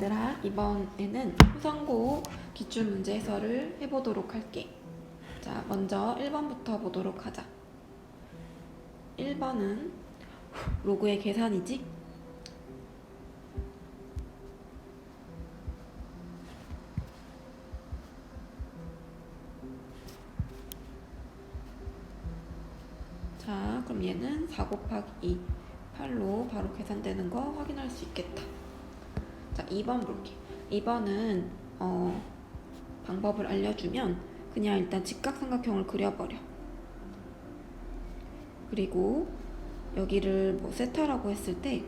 얘들아, 이번에는 후성고 기출문제 해설을 해보도록 할게. 자, 먼저 1번부터 보도록 하자. 1번은 로그의 계산이지? 자, 그럼 얘는 4 곱하기 2, 8로 바로 계산되는 거 확인할 수 있겠다. 자, 2번 볼게. 2번은 방법을 알려주면 그냥 일단 직각삼각형을 그려버려. 그리고 여기를 뭐 세타라고 했을 때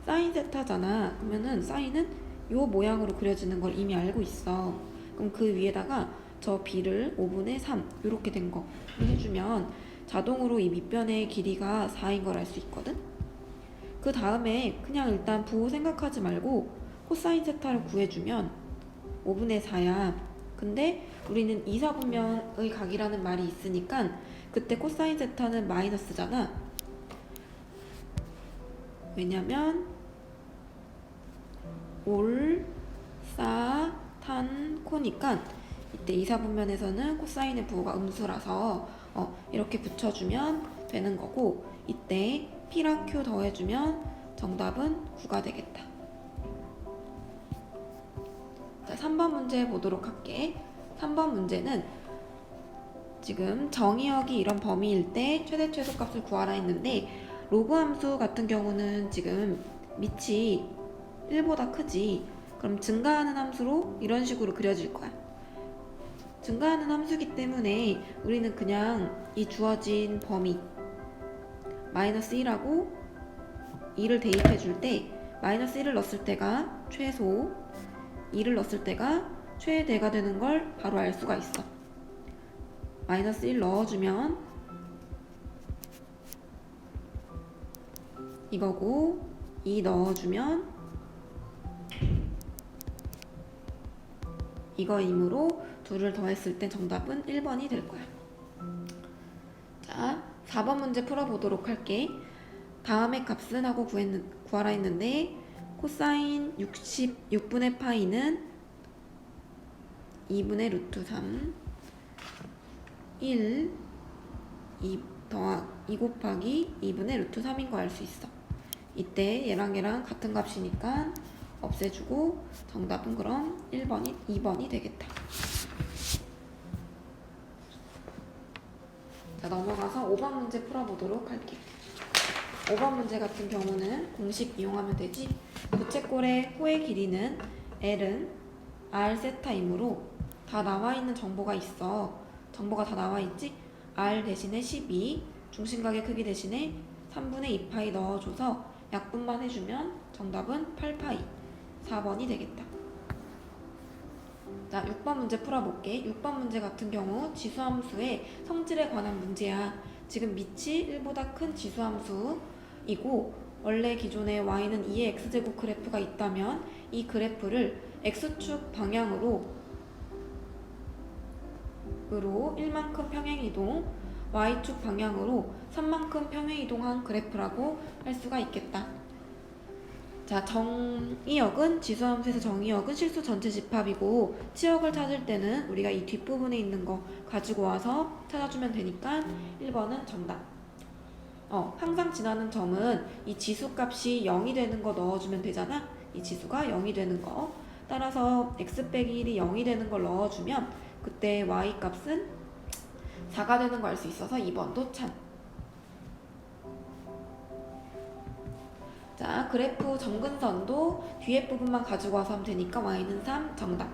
사인 세타잖아. 그러면은 사인은 요 모양으로 그려지는 걸 이미 알고 있어. 그럼 그 위에다가 저 b를 5분의 3 이렇게 된 거를 해주면 자동으로 이 밑변의 길이가 4인 걸 알 수 있거든. 그 다음에 그냥 일단 부호 생각하지 말고 코사인 세타를 구해주면 5분의 4야. 근데 우리는 2, 4분면의 각이라는 말이 있으니까 그때 코사인 세타는 마이너스잖아. 왜냐면 올, 사, 탄, 코니까 이때 2, 4분면에서는 코사인의 부호가 음수라서 이렇게 붙여주면 되는 거고, 이때 P랑 Q 더해주면 정답은 9가 되겠다. 자, 3번 문제 보도록 할게. 3번 문제는 지금 정의역이 이런 범위일 때 최대 최소값을 구하라 했는데, 로그 함수 같은 경우는 지금 밑이 1보다 크지. 그럼 증가하는 함수로 이런 식으로 그려질 거야. 증가하는 함수기 때문에 우리는 그냥 이 주어진 범위 마이너스 1하고 2를 대입해 줄 때 마이너스 1을 넣었을 때가 최소, 2를 넣었을 때가 최대가 되는 걸 바로 알 수가 있어. 마이너스 1 넣어주면 이거고, 2 넣어주면 이거이므로 둘을 더했을 때 정답은 1번이 될 거야. 자, 4번 문제 풀어보도록 할게. 다음의 값은 하고 구하라 했는데 코사인 66분의 파이는 2분의 루트 3 1 2 곱하기 2분의 루트 3인 거 알 수 있어. 이때 얘랑 얘랑 같은 값이니까 없애주고 정답은 그럼 2번이 되겠다. 자, 넘어가서 5번 문제 풀어보도록 할게. 5번 문제 같은 경우는 공식 이용하면 되지. 부채꼴의 호의 길이는 L은 R 세타이므로 다 나와있는 정보가 있어. 정보가 다 나와있지? R 대신에 12, 중심각의 크기 대신에 3분의 2파이 넣어줘서 약분만 해주면 정답은 8파이, 4번이 되겠다. 자, 6번 문제 풀어볼게. 6번 문제 같은 경우 지수함수의 성질에 관한 문제야. 지금 밑이 1보다 큰 지수함수이고, 원래 기존에 y는 2의 x제곱 그래프가 있다면 이 그래프를 x축 방향으로 1만큼 평행이동, y축 방향으로 3만큼 평행이동한 그래프라고 할 수가 있겠다. 자, 정의역은 지수함수에서 정의역은 실수 전체 집합이고, 치역을 찾을 때는 우리가 이 뒷부분에 있는 거 가지고 와서 찾아주면 되니까 1번은 정답. 항상 지나는 점은 이 지수값이 0이 되는 거 넣어주면 되잖아. 이 지수가 0이 되는 거. 따라서 x 빼기 1이 0이 되는 걸 넣어주면 그때 y 값은 4가 되는 거 알 수 있어서 2번도 참. 자, 그래프 점근선도 뒤에 부분만 가지고 와서 하면 되니까 y는 3 정답.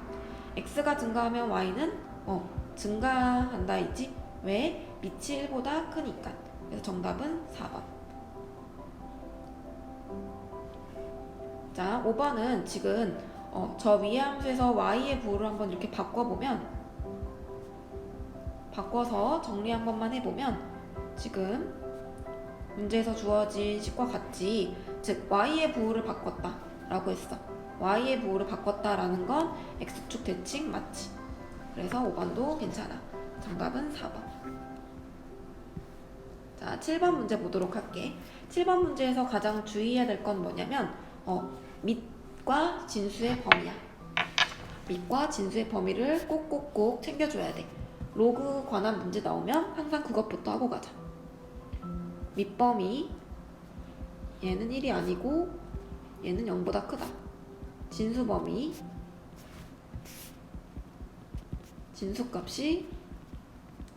x가 증가하면 y는 증가한다 있지? 왜? 밑이 1보다 크니까. 그래서 정답은 4번. 자, 5번은 지금 저 위의 함수에서 y의 부호를 한번 이렇게 바꿔서 정리 한 번만 해보면 지금 문제에서 주어진 식과 같지. 즉 y의 부호를 바꿨다 라고 했어. y의 부호를 바꿨다라는 건 x축 대칭 맞지. 그래서 5번도 괜찮아. 정답은 4번. 자, 7번 문제 보도록 할게. 7번 문제에서 가장 주의해야 될 건 뭐냐면 밑 밑과 진수의 범위야. 밑과 진수의 범위를 꼭꼭꼭 챙겨줘야 돼. 로그 관한 문제 나오면 항상 그것부터 하고 가자. 밑범위, 얘는 1이 아니고 얘는 0보다 크다. 진수 범위, 진수값이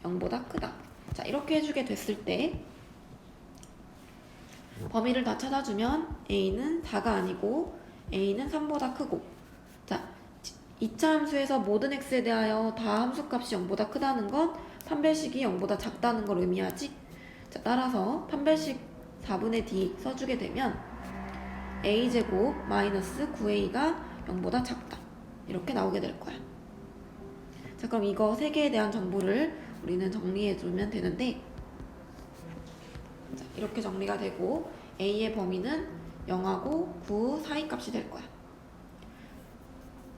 0보다 크다. 자, 이렇게 해주게 됐을 때 범위를 다 찾아주면 A는 4가 아니고 A는 3보다 크고, 자, 2차 함수에서 모든 x에 대하여 다 함수값이 0보다 크다는 건 판별식이 0보다 작다는 걸 의미하지. 자, 따라서 판별식 4분의 d 써주게 되면 a제곱 마이너스 9a가 0보다 작다. 이렇게 나오게 될 거야. 자, 그럼 이거 3개에 대한 정보를 우리는 정리해주면 되는데, 자, 이렇게 정리가 되고 a의 범위는 0하고 9 사이 값이 될 거야.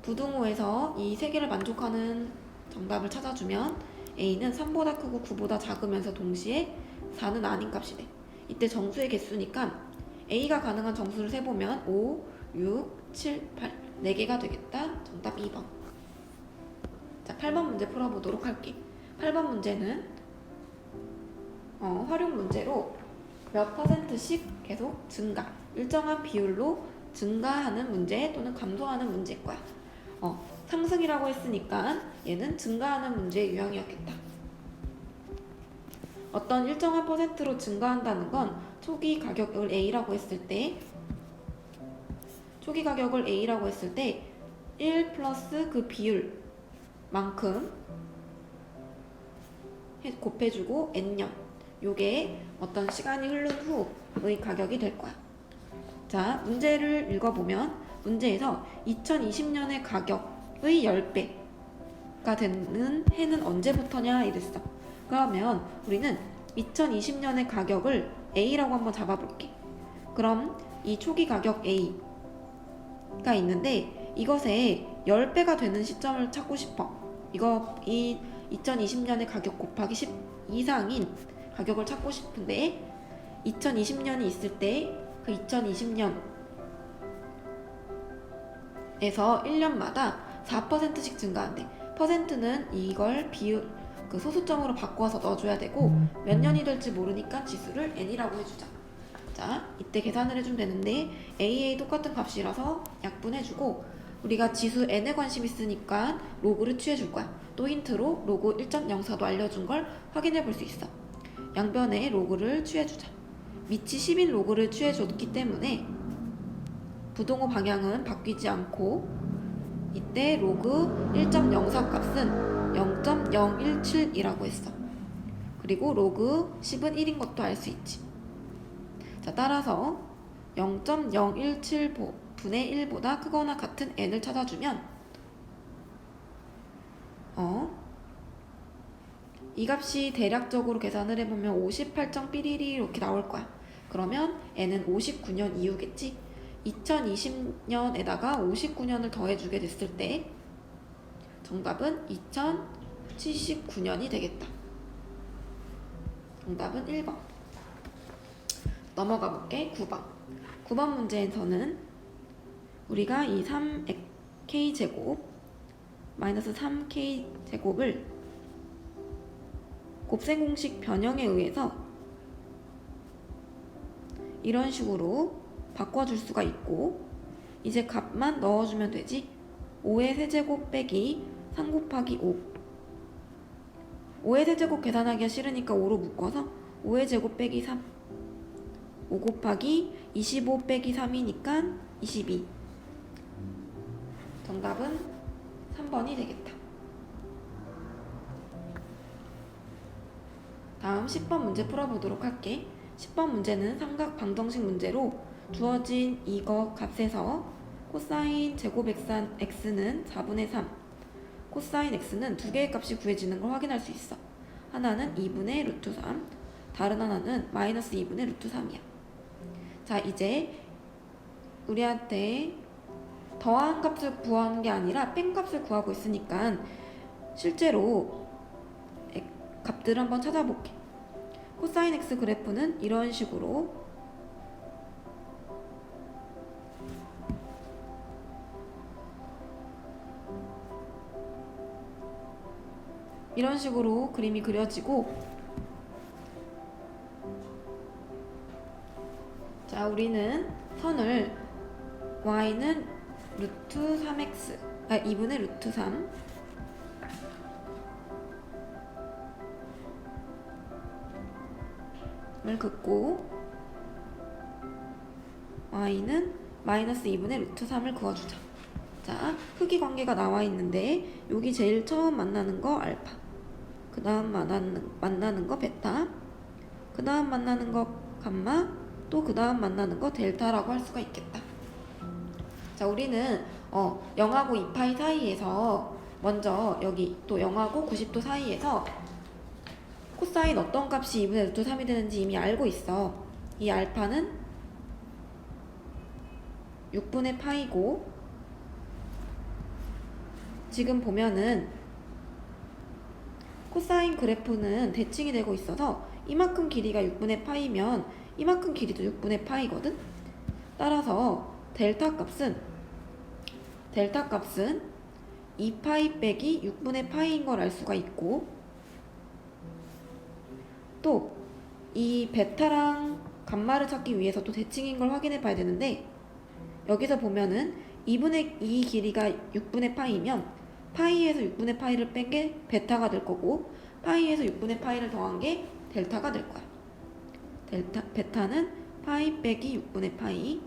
부등호에서 이 3개를 만족하는 정답을 찾아주면 a는 3보다 크고 9보다 작으면서 동시에 4는 아닌 값이 돼. 이때 정수의 개수니까 a가 가능한 정수를 세보면 5, 6, 7, 8 4개가 되겠다. 정답 2번. 자, 8번 문제 풀어보도록 할게. 8번 문제는 활용 문제로 몇 %씩 계속 증가, 일정한 비율로 증가하는 문제 또는 감소하는 문제일 거야. 상승이라고 했으니까 얘는 증가하는 문제의 유형이었겠다. 어떤 일정한 %로 증가한다는 건 초기 가격을 A라고 했을 때, 1 플러스 그 비율만큼 곱해주고 N년, 요게 어떤 시간이 흐른 후의 가격이 될 거야. 자, 문제를 읽어보면 문제에서 2020년의 가격의 10배가 되는 해는 언제부터냐 이랬어. 그러면 우리는 2020년의 가격을 A라고 한번 잡아볼게. 그럼 이 초기 가격 A가 있는데 이것에 10배가 되는 시점을 찾고 싶어. 이 2020년의 가격 곱하기 10 이상인 가격을 찾고 싶은데 2020년이 있을 때 그 2020년에서 1년마다 4%씩 증가한대. 퍼센트는 이걸 비율 그 소수점으로 바꿔서 넣어줘야 되고 몇 년이 될지 모르니까 지수를 n이라고 해주자. 자, 이때 계산을 해주면 되는데 AA 똑같은 값이라서 약분해주고 우리가 지수 n에 관심 있으니까 로그를 취해줄 거야. 또 힌트로 로그 1.04도 알려준 걸 확인해 볼 수 있어. 양변에 로그를 취해주자. 밑이 10인 로그를 취해줬기 때문에 부등호 방향은 바뀌지 않고 이때 로그 1.04 값은 0.017이라고 했어. 그리고 로그 10은 1인 것도 알 수 있지. 자, 따라서 0.017분의 1보다 크거나 같은 n을 찾아주면 이 값이 대략적으로 계산을 해보면 58.11이 이렇게 나올 거야. 그러면 n은 59년 이후겠지. 2020년에다가 59년을 더해주게 됐을 때 정답은 2079년이 되겠다. 정답은 1번. 넘어가 볼게. 9번 문제에서는 우리가 이 3k제곱 마이너스 3k제곱을 곱셈 공식 변형에 의해서 이런 식으로 바꿔줄 수가 있고 이제 값만 넣어주면 되지. 5의 세제곱 빼기 3 곱하기 5. 5의 세제곱 계산하기가 싫으니까 5로 묶어서 5의 제곱 빼기 3. 5 곱하기 25 빼기 3이니까 22. 정답은 3번이 되겠다. 다음 10번 문제 풀어보도록 할게. 10번 문제는 삼각 방정식 문제로 주어진 이거 값에서 코사인 제곱 x는 4분의 3, 코사인 x는 두 개의 값이 구해지는 걸 확인할 수 있어. 하나는 2분의 루트 3, 다른 하나는 마이너스 2분의 루트 3이야. 자, 이제 우리한테 더한 값을 구하는 게 아니라 뺀 값을 구하고 있으니까 실제로 값들을 한번 찾아볼게. 코사인 x 그래프는 이런 식으로 이런 식으로 그림이 그려지고, 자, 우리는 선을 y는 루트 3x, 2분의 루트 3, 을 긋고 y는 마이너스 2분의 루트 3을 그어주자. 자, 크기 관계가 나와 있는데 여기 제일 처음 만나는 거 알파, 그 다음 만나는 거 베타, 그 다음 만나는 거 감마, 또 그 다음 만나는 거 델타라고 할 수가 있겠다. 자, 우리는 0하고 2파이 사이에서 먼저 여기 또 0하고 90도 사이에서 코사인 어떤 값이 2분의 루트 3이 되는지 이미 알고 있어. 이 알파는 6분의 파이고, 지금 보면은 코사인 그래프는 대칭이 되고 있어서 이만큼 길이가 6분의 파이면 이만큼 길이도 6분의 파이거든. 따라서 델타 값은 2파이 빼기 6분의 파이인 걸 알 수가 있고, 또 이 베타랑 감마를 찾기 위해서 또 대칭인 걸 확인해 봐야 되는데, 여기서 보면은 2분의 2 길이가 6분의 파이면 파이에서 6분의 파이를 뺀 게 베타가 될 거고, 파이에서 6분의 파이를 더한 게 델타가 될 거야. 베타는 파이 빼기 6분의 파이,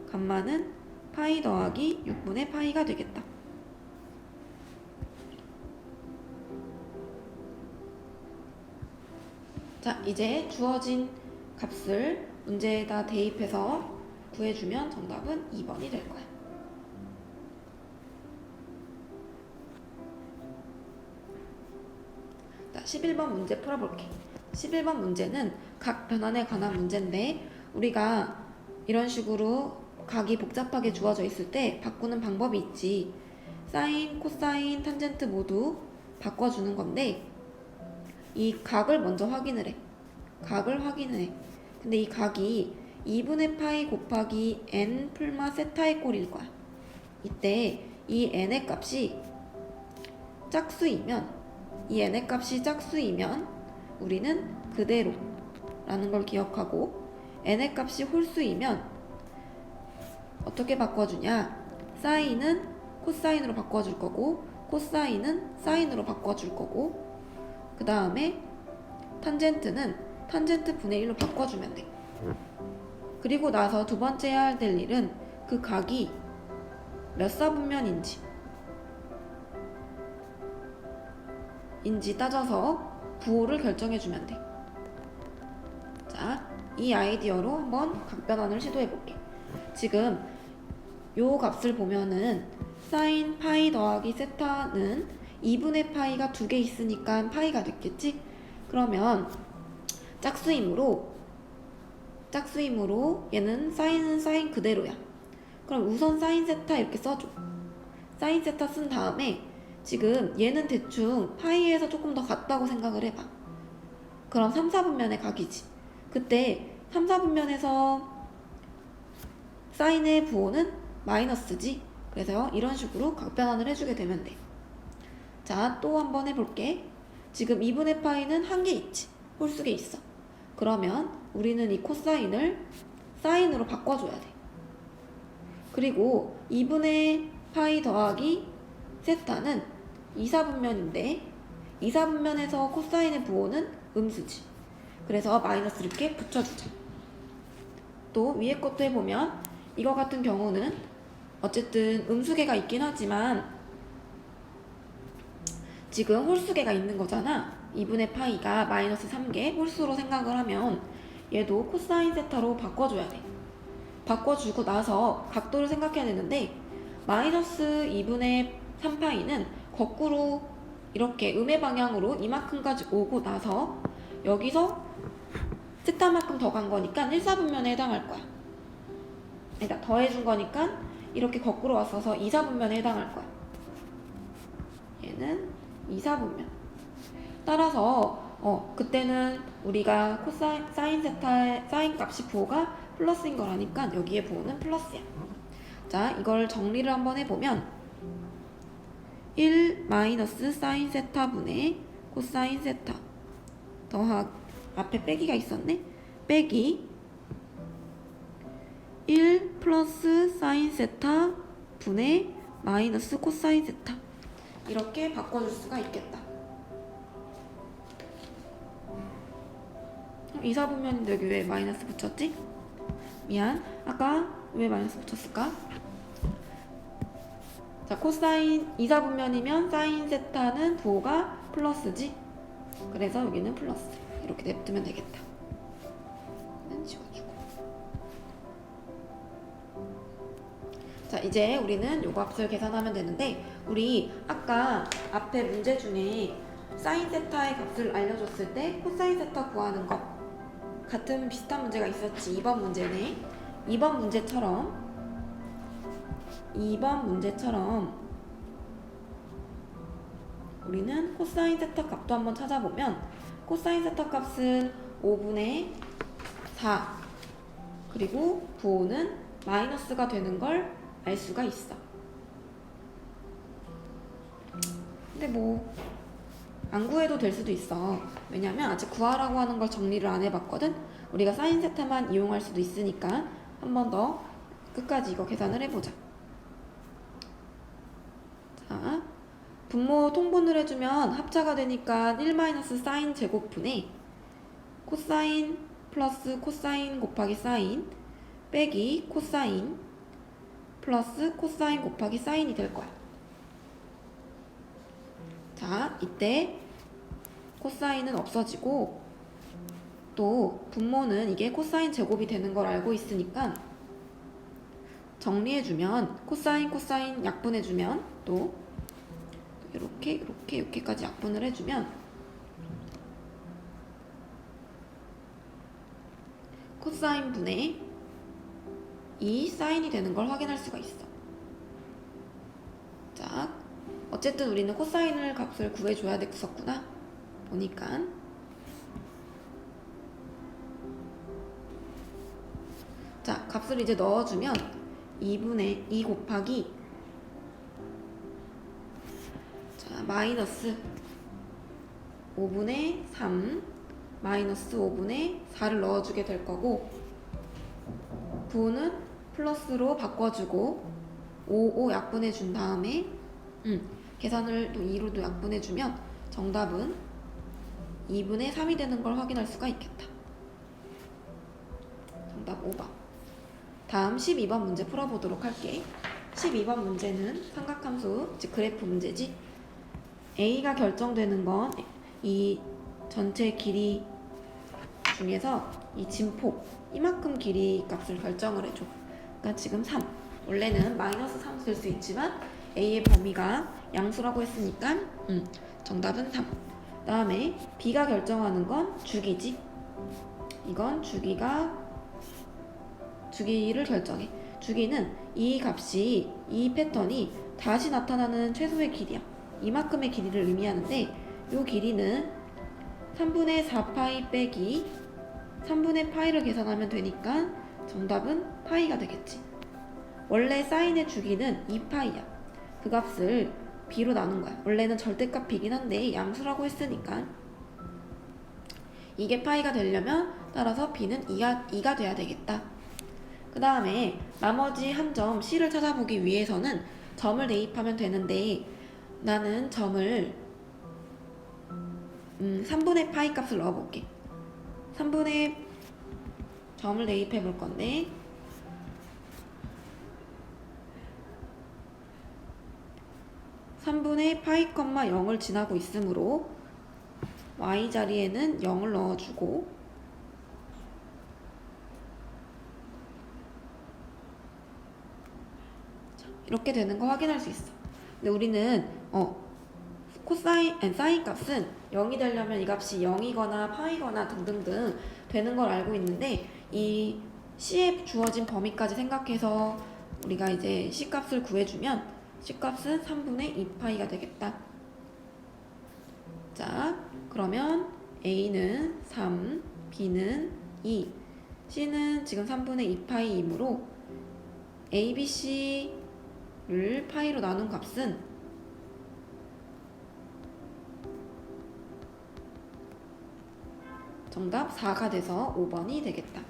감마는 파이 더하기 6분의 파이가 되겠다. 자, 이제 주어진 값을 문제에다 대입해서 구해주면 정답은 2번이 될 거야. 자, 11번 문제 풀어볼게. 11번 문제는 각 변환에 관한 문제인데, 우리가 이런 식으로 각이 복잡하게 주어져 있을 때 바꾸는 방법이 있지. 사인, 코사인, 탄젠트 모두 바꿔주는 건데, 이 각을 먼저 확인을 해. 각을 확인을 해. 근데 이 각이 2분의 파이 곱하기 n 풀마 세타의 꼴일 거야. 이때 이 n의 값이 짝수이면, 우리는 그대로 라는 걸 기억하고, n의 값이 홀수이면 어떻게 바꿔주냐? 사인은 코사인으로 바꿔줄 거고, 코사인은 사인으로 바꿔줄 거고, 그 다음에 탄젠트는 탄젠트 분의 1로 바꿔주면 돼. 그리고 나서 두 번째 해야 될 일은 그 각이 몇 사분면인지 따져서 부호를 결정해주면 돼. 자, 이 아이디어로 한번 각변환을 시도해볼게. 지금 요 값을 보면은 사인 파이 더하기 세타는 2분의 파이가 2개 있으니까 파이가 됐겠지? 그러면 짝수이므로 얘는 사인은 사인 그대로야. 그럼 우선 사인 세타 이렇게 써줘. 사인 세타 쓴 다음에 지금 얘는 대충 파이에서 조금 더 같다고 생각을 해봐. 그럼 3, 4분면의 각이지. 그때 3, 4분면에서 사인의 부호는 마이너스지. 그래서 이런 식으로 각변환을 해주게 되면 돼. 자, 또 한번 해볼게. 지금 2분의 파이는 한 개 있지. 홀수계 있어. 그러면 우리는 이 코사인을 사인으로 바꿔줘야 돼. 그리고 2분의 파이 더하기 세타는 2, 4분면인데 2, 4분면에서 코사인의 부호는 음수지. 그래서 마이너스 이렇게 붙여주자. 또 위에 것도 해보면 이거 같은 경우는 어쨌든 음수계가 있긴 하지만 지금 홀수계가 있는 거잖아. 2분의 파이가 마이너스 3개 홀수로 생각을 하면 얘도 코사인 세타로 바꿔줘야 돼. 바꿔주고 나서 각도를 생각해야 되는데, 마이너스 2분의 3파이는 거꾸로 이렇게 음의 방향으로 이만큼까지 오고 나서 여기서 세타만큼 더 간 거니까 1, 4분면에 해당할 거야. 그러니까 더해준 거니까 이렇게 거꾸로 왔어서 2, 4분면에 해당할 거야. 얘는 2, 4분면. 따라서 그때는 우리가 코사인, 사인 세타의 사인 값이 부호가 플러스인 거라니까 여기에 부호는 플러스야. 자, 이걸 정리를 한번 해보면 1 마이너스 사인 세타분의 코사인 세타 더하기 앞에 빼기가 있었네. 빼기 1 플러스 사인 세타 분의 마이너스 코사인 세타 이렇게 바꿔줄 수가 있겠다. 이사분면인데 여기 왜 마이너스 붙였지? 미안. 아까 왜 마이너스 붙였을까? 자, 코사인 이사분면이면 사인 세타는 부호가 플러스지. 그래서 여기는 플러스. 이렇게 냅두면 되겠다. 지워주고. 자, 이제 우리는 요 값을 계산하면 되는데 우리 아까 앞에 문제 중에 사인 세타의 값을 알려줬을 때 코사인 세타 구하는 것 같은 비슷한 문제가 있었지. 2번 문제네. 2번 문제처럼 우리는 코사인 세타 값도 한번 찾아보면 코사인 세타 값은 5분의 4 그리고 부호는 마이너스가 되는 걸 알 수가 있어. 근데 뭐 안 구해도 될 수도 있어. 왜냐면 아직 구하라고 하는 걸 정리를 안 해봤거든. 우리가 사인 세타만 이용할 수도 있으니까 한 번 더 끝까지 이거 계산을 해보자. 자, 분모 통분을 해주면 합차가 되니까 1 마이너스 사인 제곱분의 코사인 플러스 코사인 곱하기 사인 빼기 코사인 플러스 코사인 곱하기 사인이 될 거야. 자, 이때 코사인은 없어지고 또 분모는 이게 코사인 제곱이 되는 걸 알고 있으니까 정리해주면 코사인 약분해주면 또 이렇게까지 약분을 해주면 코사인 분의 2 사인이 되는 걸 확인할 수가 있어. 자, 어쨌든 우리는 코사인을 값을 구해줘야 됐었구나. 보니까 자, 값을 이제 넣어주면 2분의 2 곱하기 자, 마이너스 5분의 3 마이너스 5분의 4를 넣어주게 될 거고 부호는 플러스로 바꿔주고 5 약분해준 다음에 계산을 또 2로도 약분해주면 정답은 2분의 3이 되는 걸 확인할 수가 있겠다. 정답 5번. 다음 12번 문제 풀어보도록 할게. 12번 문제는 삼각함수, 즉 그래프 문제지. A가 결정되는 건 이 전체 길이 중에서 이 진폭, 이만큼 길이 값을 결정을 해줘. 그러니까 지금 3. 원래는 마이너스 3 쓸 수 있지만 A의 범위가 양수라고 했으니까 정답은 3. 다음에 B가 결정하는 건 주기지. 이건 주기를 결정해. 주기는 이 값이 이 패턴이 다시 나타나는 최소의 길이야. 이만큼의 길이를 의미하는데 이 길이는 3분의 4파이 빼기 3분의 파이를 계산하면 되니까 정답은 파이가 되겠지. 원래 사인의 주기는 2파이야. 그 값을 b로 나눈 거야. 원래는 절대값 b긴 한데 양수라고 했으니까 이게 파이가 되려면 따라서 b는 2가 돼야 되겠다. 그 다음에 나머지 한 점 c를 찾아보기 위해서는 점을 대입하면 되는데 나는 점을 3분의 파이 값을 넣어볼게. 3분의 점을 대입해 볼 건데 3분의 파이, 0을 지나고 있으므로 y 자리에는 0을 넣어주고 이렇게 되는 거 확인할 수 있어. 근데 우리는 사인 값은 0이 되려면 이 값이 0이거나 파이거나 등등등 되는 걸 알고 있는데 이 c에 주어진 범위까지 생각해서 우리가 이제 c 값을 구해주면 c 값은 3분의 2파이가 되겠다. 자, 그러면 a는 3, b는 2, c는 지금 3분의 2파이이므로 a, b, c를 파이로 나눈 값은 정답 4가 돼서 5번이 되겠다.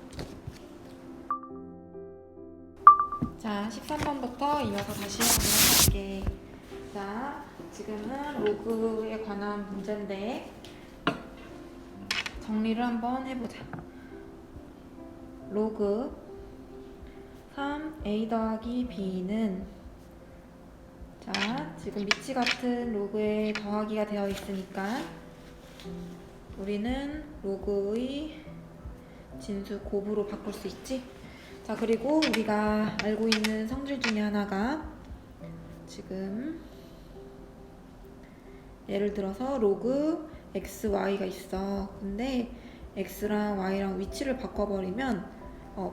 자, 13번부터 이어서 다시 한번 해볼게. 자, 지금은 로그에 관한 문제인데 정리를 한번 해보자. 로그 3a 더하기 b는, 자, 지금 밑이 같은 로그에 더하기가 되어 있으니까 우리는 로그의 진수 곱으로 바꿀 수 있지? 자, 그리고 우리가 알고 있는 성질 중에 하나가 지금 예를 들어서 로그 xy가 있어. 근데 x랑 y랑 위치를 바꿔버리면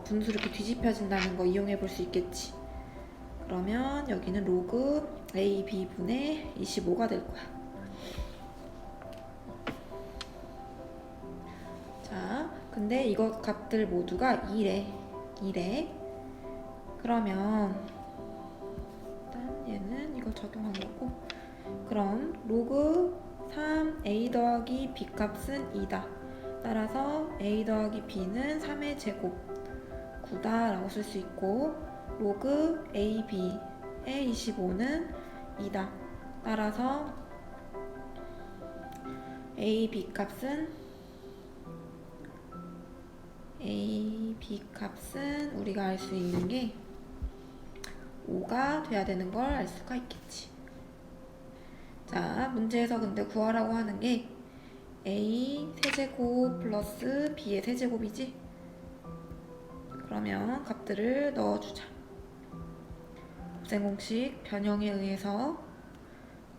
분수 이렇게 뒤집혀진다는 거 이용해 볼 수 있겠지. 그러면 여기는 로그 ab 분의 25가 될 거야. 자, 근데 이것 값들 모두가 2래. 그러면 일단 얘는 이거 적용한 거고, 그럼 로그 3a 더하기 b 값은 2다. 따라서 a 더하기 b는 3의 제곱 9다 라고 쓸 수 있고, 로그 ab의 25는 2다. 따라서 ab 값은 우리가 알 수 있는 게 5가 돼야 되는 걸 알 수가 있겠지. 자, 문제에서 근데 구하라고 하는 게 a 세제곱 플러스 b의 세제곱이지? 그러면 값들을 넣어주자. 곱셈 공식 변형에 의해서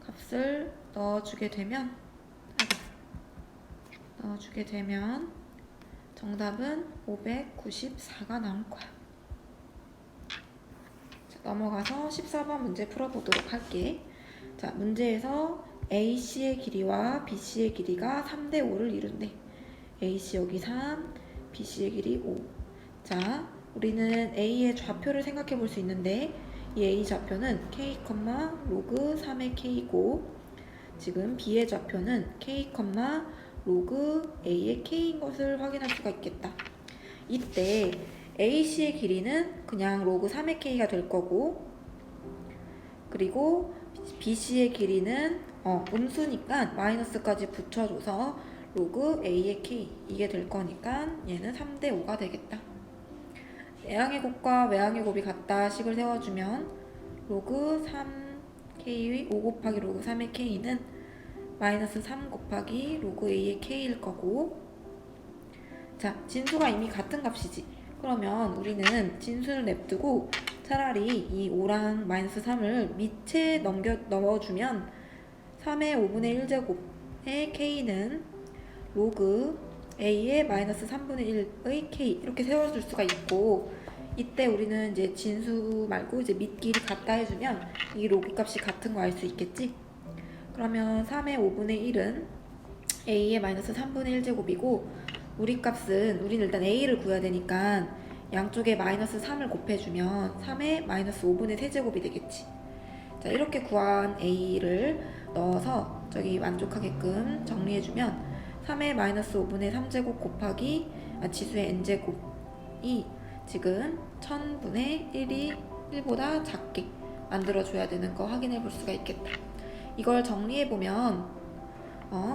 값을 넣어주게 되면 정답은 594가 나올 거야. 자, 넘어가서 14번 문제 풀어보도록 할게. 자, 문제에서 AC의 길이와 BC의 길이가 3대 5를 이룬대. AC 여기 3, BC의 길이 5. 자, 우리는 A의 좌표를 생각해 볼 수 있는데 이 A 좌표는 K, 로그 3의 K이고, 지금 B의 좌표는 K, 로그 A의 K인 것을 확인할 수가 있겠다. 이때 AC의 길이는 그냥 로그 3의 K가 될 거고, 그리고 BC의 길이는 음수니까 마이너스까지 붙여줘서 로그 A의 K 이게 될 거니까 얘는 3대 5가 되겠다. 내항의 곱과 외항의 곱이 같다 식을 세워주면 로그 3K의 5 곱하기 로그 3의 K는 마이너스 3 곱하기 로그 A의 K일 거고, 자, 진수가 이미 같은 값이지. 그러면 우리는 진수를 냅두고 차라리 이 5랑 마이너스 3을 밑에 넣어주면 3의 5분의 1제곱의 K는 로그 A의 마이너스 3분의 1의 K 이렇게 세워줄 수가 있고, 이때 우리는 이제 진수 말고 이제 밑길이 같다 해주면 이 로그 값이 같은 거 알 수 있겠지? 그러면 3의 5분의 1은 A의 마이너스 3분의 1제곱이고, 우리 값은 우리는 일단 A를 구해야 되니까 양쪽에 마이너스 3을 곱해주면 3의 마이너스 5분의 3제곱이 되겠지. 자, 이렇게 구한 A를 넣어서 저기 만족하게끔 정리해주면 3의 마이너스 5분의 3제곱 곱하기 지수의 n제곱이 지금 1000분의 1보다 작게 만들어줘야 되는 거 확인해 볼 수가 있겠다. 이걸 정리해보면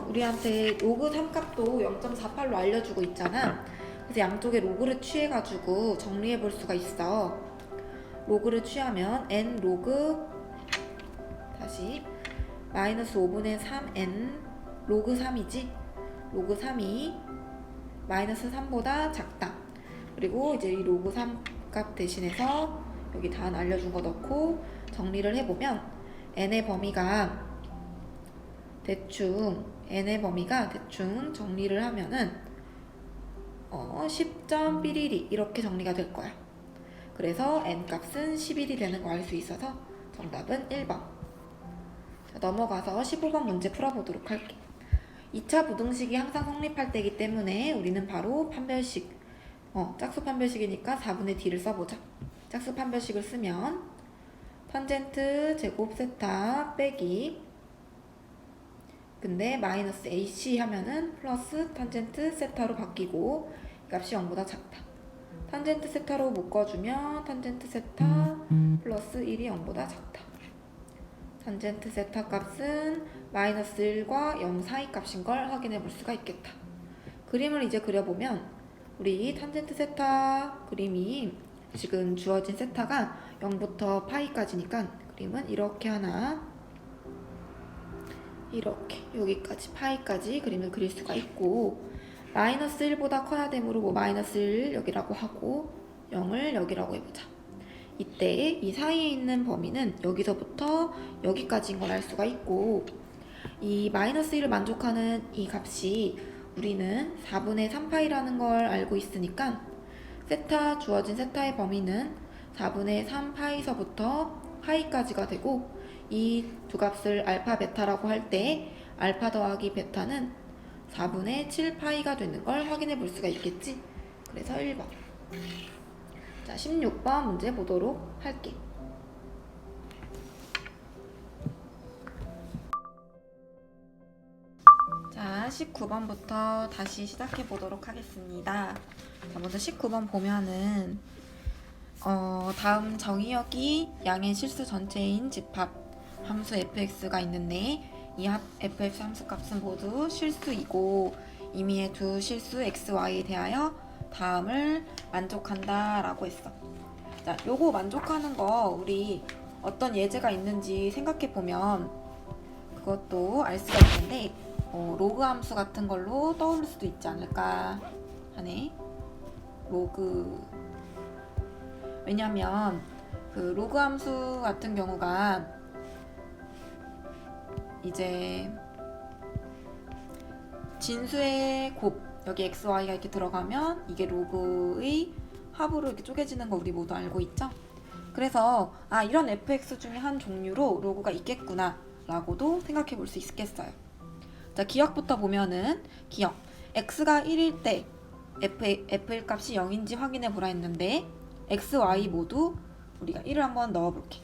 우리한테 로그 3값도 0.48로 알려주고 있잖아. 그래서 양쪽에 로그를 취해가지고 정리해 볼 수가 있어. 로그를 취하면 n 로그 다시 마이너스 5분의 3n 로그 3이지? 로그 3이 마이너스 3보다 작다. 그리고 이제 이 로그 3 값 대신해서 여기 단 알려준 거 넣고 정리를 해보면 n의 범위가 대충 정리를 하면은 10.11이 이렇게 정리가 될 거야. 그래서 n 값은 11이 되는 거 알 수 있어서 정답은 1번. 자, 넘어가서 15번 문제 풀어보도록 할게. 2차 부등식이 항상 성립할 때이기 때문에 우리는 바로 판별식, 짝수 판별식이니까 4분의 d를 써보자. 짝수 판별식을 쓰면 탄젠트 제곱 세타 빼기 근데 마이너스 AC 하면은 플러스 탄젠트 세타로 바뀌고 이 값이 0보다 작다. 탄젠트 세타로 묶어주면 탄젠트 세타 플러스 1이 0보다 작다. 탄젠트 세타 값은 마이너스 1과 0 사이 값인 걸 확인해 볼 수가 있겠다. 그림을 이제 그려보면 우리 탄젠트 세타 그림이 지금 주어진 세타가 0부터 파이까지니까 그림은 이렇게 하나, 이렇게 여기까지 파이까지 그림을 그릴 수가 있고, 마이너스 1보다 커야 되므로 뭐 마이너스 1 여기라고 하고 0을 여기라고 해보자. 이때 이 사이에 있는 범위는 여기서부터 여기까지인 걸 알 수가 있고, 이 마이너스 1을 만족하는 이 값이 우리는 4분의 3파이라는 걸 알고 있으니까 세타, 주어진 세타의 범위는 4분의 3파이서부터 파이까지가 되고, 이 두 값을 알파, 베타라고 할 때 알파 더하기 베타는 4분의 7파이가 되는 걸 확인해 볼 수가 있겠지? 그래서 1번. 자, 16번 문제 보도록 할게. 자, 19번부터 다시 시작해 보도록 하겠습니다. 자, 먼저 19번 보면은 다음 정의역이 양의 실수 전체인 집합 함수 fx가 있는데 이 fx 함수 값은 모두 실수이고 임의의 두 실수 x, y에 대하여 다음을 만족한다 라고 했어. 자, 요거 만족하는 거 우리 어떤 예제가 있는지 생각해 보면 그것도 알 수가 있는데 로그 함수 같은 걸로 떠오를 수도 있지 않을까 하네. 로그. 왜냐면 그 로그 함수 같은 경우가 이제 진수의 곱, 여기 x, y가 이렇게 들어가면 이게 로그의 합으로 이렇게 쪼개지는 거 우리 모두 알고 있죠? 그래서 이런 fx 중에 한 종류로 로그가 있겠구나 라고도 생각해 볼 수 있겠어요. 자, 기억부터 보면은 기억, x가 1일 때 f1 값이 0인지 확인해 보라 했는데 x, y 모두 우리가 1을 한번 넣어 볼게.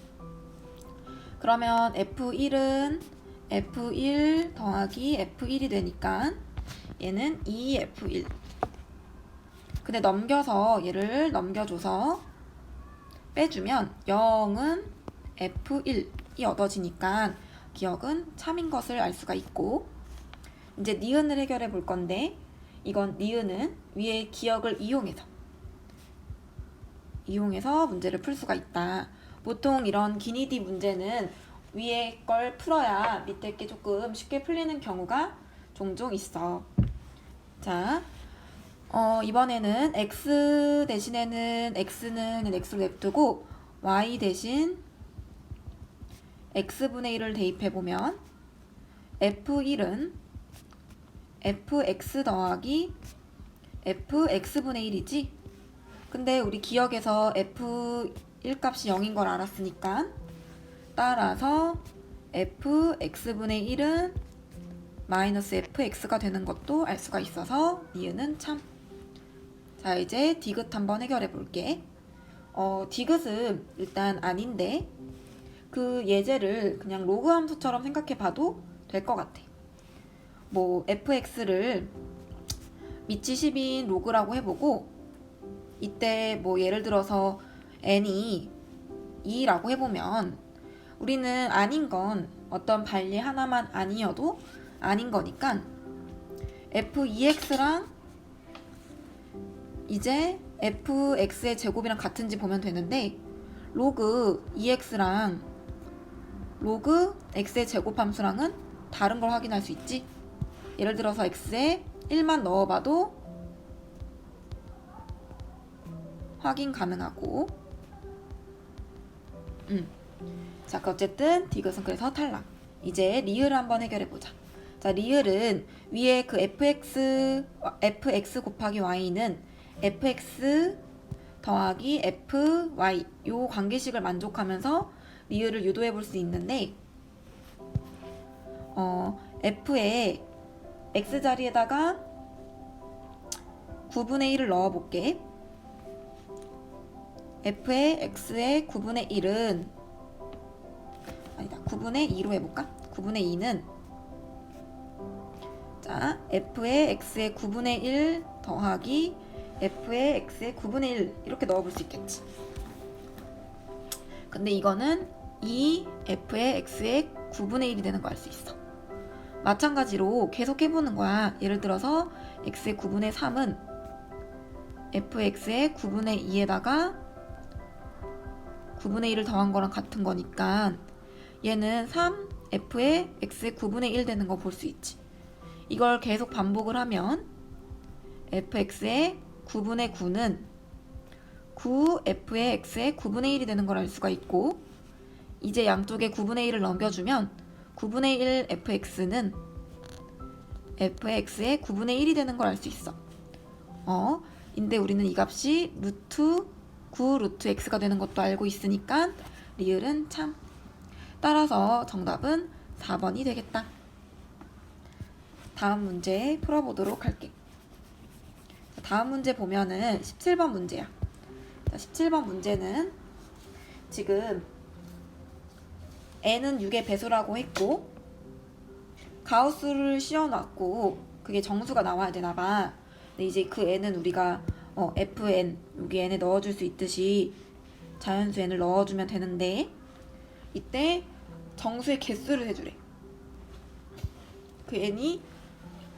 그러면 f1은 f1 더하기 f1이 되니까 얘는 2f1. 근데 넘겨서 얘를 넘겨줘서 빼주면 0은 f1이 얻어지니까 기억은 참인 것을 알 수가 있고, 이제 니은을 해결해 볼 건데 이건 니은은 위에 기억을 이용해서 문제를 풀 수가 있다. 보통 이런 기니디 문제는 위에 걸 풀어야 밑에 게 조금 쉽게 풀리는 경우가 종종 있어. 자, 이번에는 x 대신에는 x는 x로 냅두고 y 대신 x분의 1을 대입해보면 f1은 fx 더하기 fx분의 1이지? 근데 우리 기억에서 f1 값이 0인 걸 알았으니까 따라서 fx분의 1은 마이너스 fx가 되는 것도 알 수가 있어서 니은은 참. 자, 이제 디귿 한번 해결해 볼게. 디귿은 일단 아닌데 그 예제를 그냥 로그 함수처럼 생각해 봐도 될 것 같아. 뭐 fx를 밑이 10인 로그라고 해보고 이때 뭐 예를 들어서 n이 2라고 해보면 우리는 아닌 건 어떤 반리 하나만 아니어도 아닌 거니까 f2x랑 이제 fx의 제곱이랑 같은지 보면 되는데 로그 2x랑 로그 x의 제곱 함수랑은 다른 걸 확인할 수 있지. 예를 들어서 x에 1만 넣어봐도 확인 가능하고 자, 어쨌든 디귿은 그래서 탈락. 이제 리을을 한번 해결해보자. 자, 리을은 위에 그 fx 곱하기 y는 fx 더하기 fy 요 관계식을 만족하면서 리을을 유도해 볼 수 있는데 f에 x 자리에다가 9분의 1을 넣어 볼게. f의 x의 9분의 1은 아니다, 9분의 2로 해볼까? 9분의 2는 자, f의 x의 9분의 1 더하기 f의 x의 9분의 1 이렇게 넣어볼 수 있겠지. 근데 이거는 2f의 x의 9분의 1이 되는 거 알 수 있어. 마찬가지로 계속 해보는 거야. 예를 들어서 x의 9분의 3은 fx의 9분의 2에다가 9분의 1을 더한 거랑 같은 거니까 얘는 3f의 x의 9분의 1 되는 거 볼 수 있지. 이걸 계속 반복을 하면 fx의 9분의 9는 9f의 x의 9분의 1이 되는 걸 알 수가 있고, 이제 양쪽에 9분의 1을 넘겨주면 9분의 1 fx는 f의 x의 9분의 1이 되는 걸 알 수 있어. 근데 우리는 이 값이 루트 9 루트 x가 되는 것도 알고 있으니까 리을은 참. 따라서 정답은 4번이 되겠다. 다음 문제 풀어보도록 할게. 다음 문제 보면은 17번 문제야. 17번 문제는 지금 n은 6의 배수라고 했고 가우스를 씌워놨고 그게 정수가 나와야 되나봐. 근데 이제 그 n은 우리가 fn 여기 n에 넣어줄 수 있듯이 자연수 n을 넣어주면 되는데 이때 정수의 개수를 해주래. 그 n이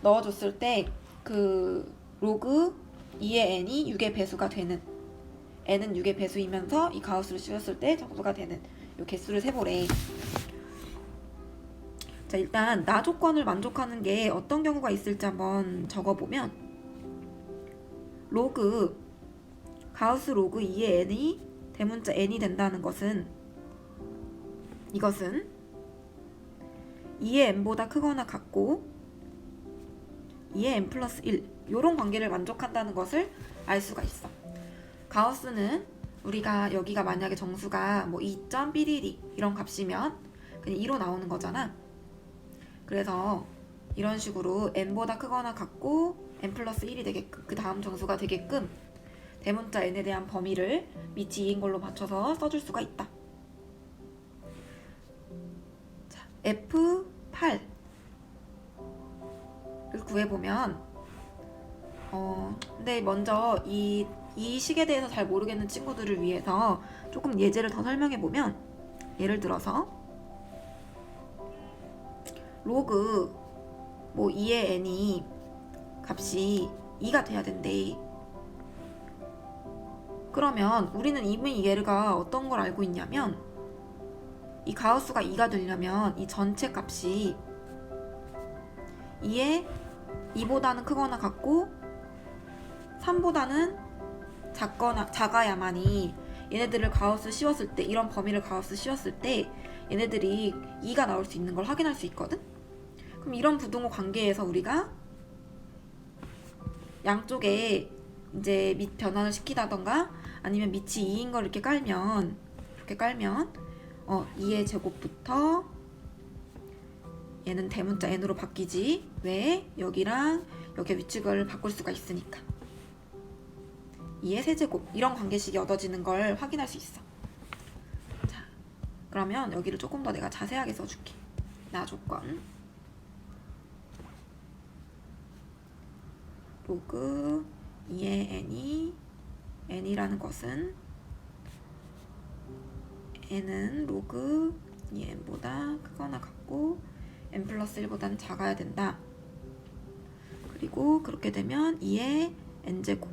넣어줬을 때 그 로그 2의 n이 6의 배수가 되는, n은 6의 배수이면서 이 가우스를 씌웠을 때 정수가 되는 이 개수를 세보래. 자, 일단 나 조건을 만족하는 게 어떤 경우가 있을지 한번 적어보면 로그 가우스 로그 2의 n이 대문자 n이 된다는 것은 이것은 2의 n보다 크거나 같고 2의 n 플러스 1 이런 관계를 만족한다는 것을 알 수가 있어. 가우스는 우리가 여기가 만약에 정수가 뭐 2.112 이런 값이면 그냥 2로 나오는 거잖아. 그래서 이런 식으로 n보다 크거나 같고 n 플러스 1이 되게끔, 그 다음 정수가 되게끔 대문자 n에 대한 범위를 밑이 2인 걸로 맞춰서 써줄 수가 있다. 자, F8을 구해보면 근데 먼저 이 식에 대해서 잘 모르겠는 친구들을 위해서 조금 예제를 더 설명해보면, 예를 들어서 로그 뭐 2의 n이 값이 2가 돼야 된대. 그러면 우리는 이미 얘가 어떤 걸 알고 있냐면 이 가우스가 2가 되려면 이 전체 값이 2보다는 크거나 같고 3보다는 작아야만이 얘네들을 가우스 씌웠을 때, 이런 범위를 가우스 씌웠을 때 얘네들이 2가 나올 수 있는 걸 확인할 수 있거든. 그럼 이런 부등호 관계에서 우리가 양쪽에 이제 밑 변환을 시키다던가 아니면 밑이 2인 걸 이렇게 깔면 2의 제곱부터 얘는 대문자 n으로 바뀌지. 왜? 여기랑 여기 위축을 바꿀 수가 있으니까. 2의 세제곱 이런 관계식이 얻어지는 걸 확인할 수 있어. 자, 그러면 여기를 조금 더 내가 자세하게 써줄게. 나 조건 로그 2의 n이라는 것은 n은 로그 2n보다 크거나 같고 n 플러스 1보다는 작아야 된다. 그리고 그렇게 되면 2의 n제곱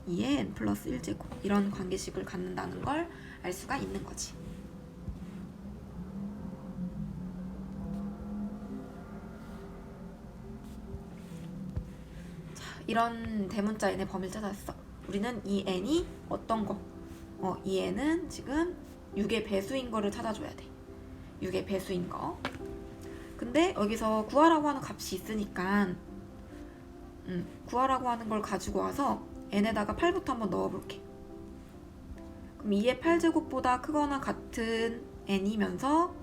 2의 n 플러스 1제곱 이런 관계식을 갖는다는 걸 알 수가 있는 거지. 자, 이런 대문자 n의 범위를 찾았어. 우리는 이 n이 어떤 거? 이 n은 지금 6의 배수인 거를 찾아줘야 돼. 6의 배수인 거. 근데 여기서 구하라고 하는 값이 있으니까 구하라고 하는 걸 가지고 와서 n에다가 8부터 한번 넣어볼게. 그럼 2의 8제곱보다 크거나 같은 n이면서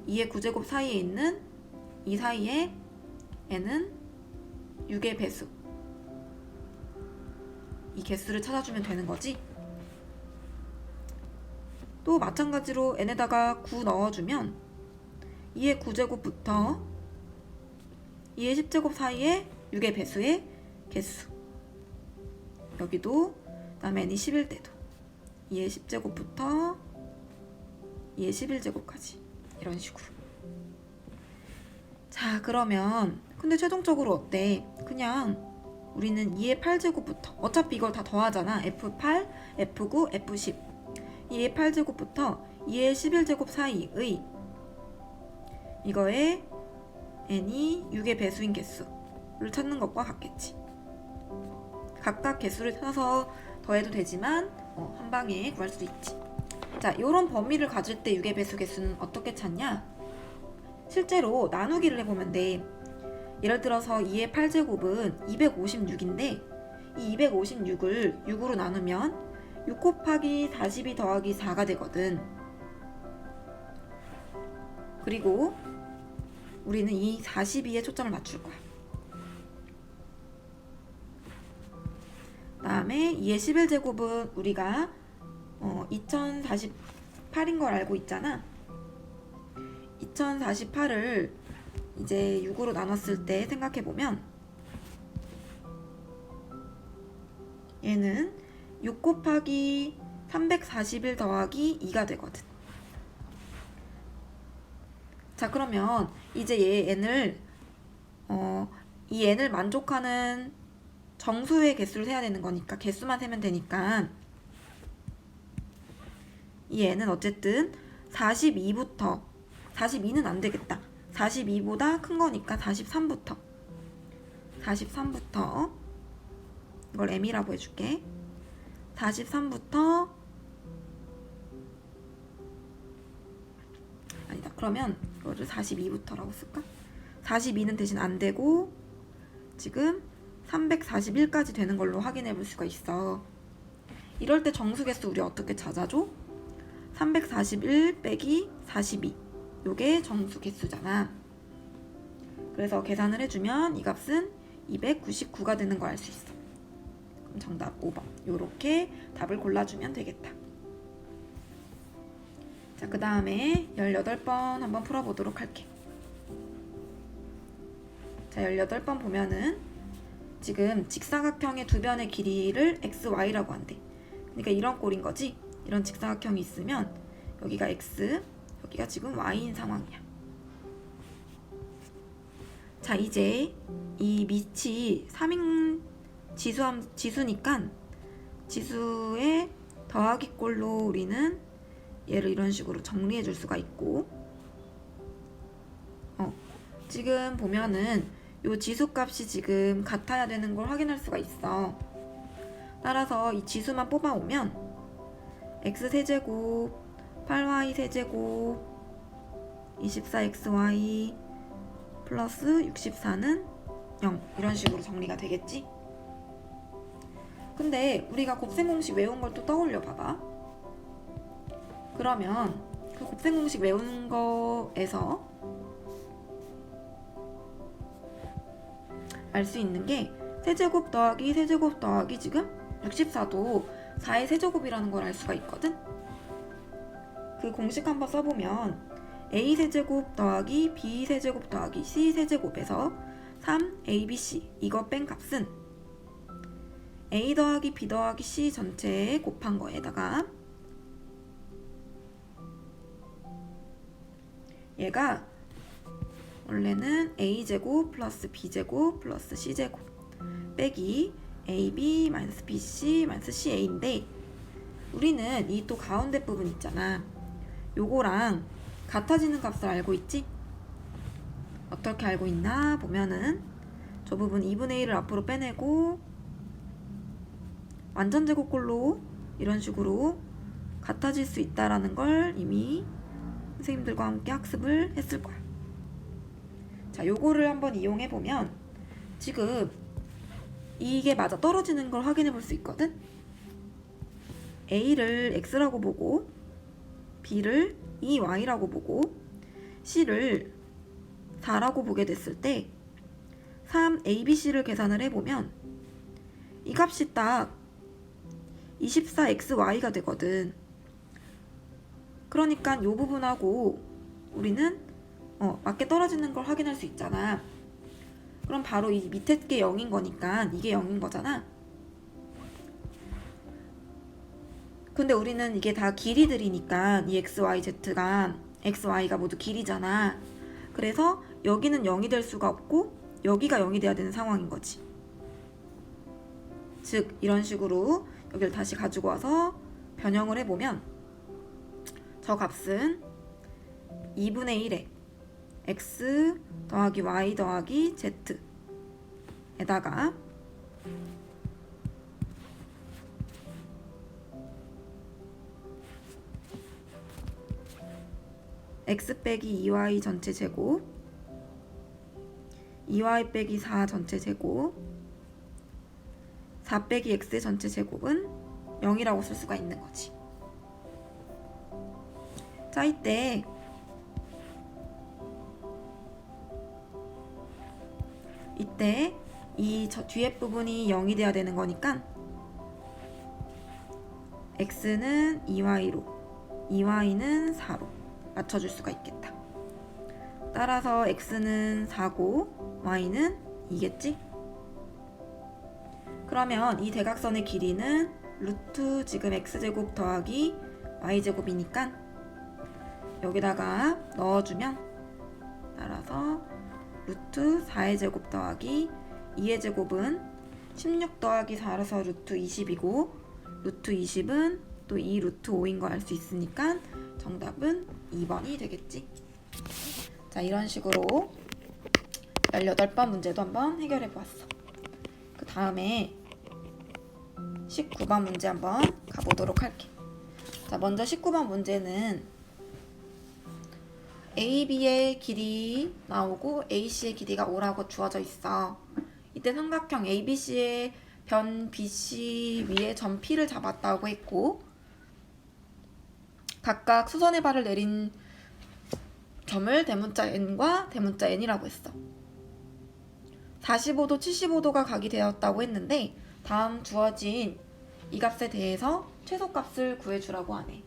2의 9제곱 사이에 있는 이 사이에 n은 6의 배수, 이 개수를 찾아주면 되는 거지. 또 마찬가지로 n에다가 9 넣어주면 2의 9제곱부터 2의 10제곱 사이에 6의 배수의 개수. 여기도 그다음에 n이 11대도 2의 10제곱부터 2의 11제곱까지 이런 식으로. 자, 그러면 근데 최종적으로 어때? 그냥 우리는 2의 8제곱부터 어차피 이걸 다 더하잖아. F8, F9, F10 2의 8제곱부터 2의 11제곱 사이의 이거의 n이 6의 배수인 개수를 찾는 것과 같겠지. 각각 개수를 찾아서 더해도 되지만 한 방에 구할 수도 있지. 자, 이런 범위를 가질 때 6의 배수 개수는 어떻게 찾냐? 실제로 나누기를 해보면 돼. 예를 들어서 2의 8제곱은 256인데 이 256을 6으로 나누면 6 곱하기 42 더하기 4가 되거든. 그리고 우리는 이 42에 초점을 맞출 거야. 다음에 2의 11제곱은 우리가 2048인 걸 알고 있잖아. 2048을 이제 6으로 나눴을 때 생각해보면 얘는 6 곱하기 341 더하기 2가 되거든. 자, 그러면 이제 얘 n을 이 n을 만족하는 정수의 개수를 세야 되는 거니까 개수만 세면 되니까 이 n은 어쨌든 42부터 42는 안 되겠다. 42보다 큰 거니까 43부터 이걸 m이라고 해줄게. 43부터 아니다. 그러면 이거를 42부터라고 쓸까? 42는 대신 안 되고 지금 341까지 되는 걸로 확인해 볼 수가 있어. 이럴 때 정수 개수 우리 어떻게 찾아줘? 341 빼기 42 요게 정수 개수잖아. 그래서 계산을 해주면 이 값은 299가 되는 거 알 수 있어. 그럼 정답 5번. 요렇게 답을 골라주면 되겠다. 자, 그 다음에 18번 한번 풀어보도록 할게. 자, 18번 보면은 지금 직사각형의 두 변의 길이를 xy라고 한대. 그러니까 이런 꼴인 거지. 이런 직사각형이 있으면 여기가 x, 여기가 지금 y인 상황이야. 자, 이제 이 밑이 3인 지수니까 지수의 더하기 꼴로 우리는 얘를 이런 식으로 정리해 줄 수가 있고, 지금 보면은 요 지수값이 지금 같아야 되는 걸 확인할 수가 있어. 따라서 이 지수만 뽑아오면 x세제곱 8y세제곱 24xy 플러스 64는 0 이런 식으로 정리가 되겠지? 근데 우리가 곱셈공식 외운 걸 또 떠올려 봐봐. 그러면 그 곱셈공식 외운 거에서 알 수 있는 게 세제곱 더하기 세제곱 더하기 지금 64도 4의 세제곱이라는 걸 알 수가 있거든? 그 공식 한번 써보면 a세제곱 더하기 b세제곱 더하기 c세제곱에서 3abc 이거 뺀 값은 a 더하기 b 더하기 c 전체에 곱한 거에다가 얘가 원래는 a제곱 플러스 b제곱 플러스 c제곱 빼기 ab 마이너스 bc 마이너스 ca인데 우리는 이 또 가운데 부분 있잖아. 요거랑 같아지는 값을 알고 있지? 어떻게 알고 있나 보면은 저 부분 2분의 1을 앞으로 빼내고 완전 제곱꼴로 이런 식으로 같아질 수 있다라는 걸 이미 선생님들과 함께 학습을 했을 거야. 자, 요거를 한번 이용해 보면 지금 이게 맞아 떨어지는 걸 확인해 볼 수 있거든? A를 X라고 보고 B를 2Y라고 보고 C를 4라고 보게 됐을 때 3ABC를 계산을 해보면 이 값이 딱 24XY가 되거든. 그러니까 이 부분하고 우리는 맞게 떨어지는 걸 확인할 수 있잖아. 그럼 바로 이 밑에 게 0인 거니까 이게 0인 거잖아. 근데 우리는 이게 다 길이들이니까 이 x, y, z가 x, y가 모두 길이잖아. 그래서 여기는 0이 될 수가 없고 여기가 0이 돼야 되는 상황인 거지. 즉 이런 식으로 여기를 다시 가지고 와서 변형을 해보면 저 값은 2분의 1에 x 더하기 y 더하기 z 에다가 x 빼기 2y 전체 제곱 2y 빼기 4 전체 제곱 4 빼기 x 전체 제곱은 0이라고 쓸 수가 있는 거지. 자, 이때 이 저 뒤에 부분이 0이 돼야 되는 거니까 x는 2y로 2y는 4로 맞춰줄 수가 있겠다. 따라서 x는 4고 y는 2겠지? 그러면 이 대각선의 길이는 루트 지금 x제곱 더하기 y제곱이니까 여기다가 넣어주면 따라서 루트 4의 제곱 더하기 2의 제곱은 16 더하기 4라서 루트 20이고 루트 20은 또 2 루트 5인 거 알 수 있으니까 정답은 2번이 되겠지. 자, 이런 식으로 18번 문제도 한번 해결해 보았어. 그 다음에 19번 문제 한번 가보도록 할게. 자, 먼저 19번 문제는 AB의 길이 나오고 AC의 길이가 5라고 주어져 있어. 이때 삼각형 ABC의 변 BC 위에 점 P를 잡았다고 했고 각각 수선의 발을 내린 점을 대문자 N과 대문자 N이라고 했어. 45도, 75도가 각이 되었다고 했는데 다음 주어진 이 값에 대해서 최소값을 구해주라고 하네.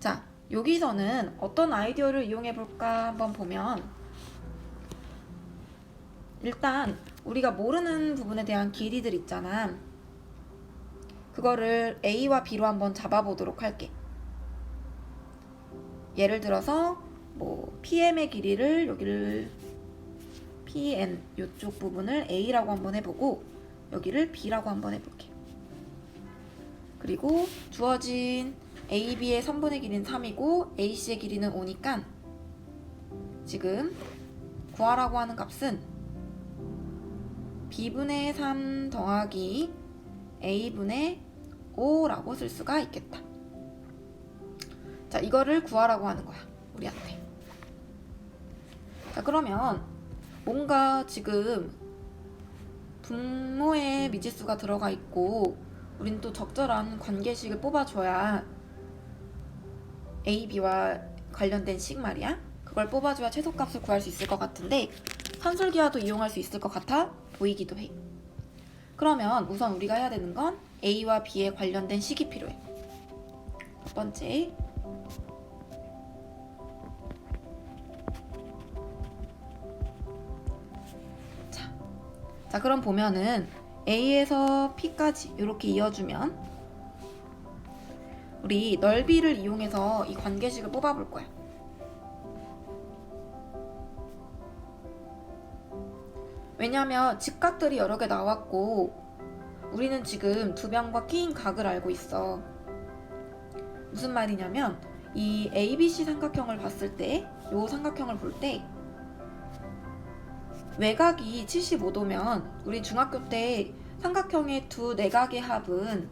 자, 여기서는 어떤 아이디어를 이용해볼까 한번 보면 일단 우리가 모르는 부분에 대한 길이들 있잖아. 그거를 A와 B로 한번 잡아보도록 할게. 예를 들어서 뭐 PM의 길이를 여기를 PN 이쪽 부분을 A라고 한번 해보고 여기를 B라고 한번 해볼게. 그리고 주어진 AB의 3분의 길이는 3이고 AC의 길이는 5니까 지금 구하라고 하는 값은 B분의 3 더하기 A분의 5라고 쓸 수가 있겠다. 자, 이거를 구하라고 하는 거야, 우리한테. 자, 그러면 뭔가 지금 분모에 미지수가 들어가 있고 우린 또 적절한 관계식을 뽑아줘야 A, B와 관련된 식 말이야. 그걸 뽑아줘야 최소값을 구할 수 있을 것 같은데 산술기하도 이용할 수 있을 것 같아 보이기도 해. 그러면 우선 우리가 해야 되는 건 A와 B에 관련된 식이 필요해. 첫 번째, 자, 그럼 보면은 A에서 P까지 이렇게 이어주면 우리 넓이를 이용해서 이 관계식을 뽑아볼 거야. 왜냐면 직각들이 여러 개 나왔고 우리는 지금 두 변과 끼인 각을 알고 있어. 무슨 말이냐면 이 ABC 삼각형을 봤을 때, 이 삼각형을 볼 때 외곽이 75도면 우리 중학교 때 삼각형의 두 내각의 합은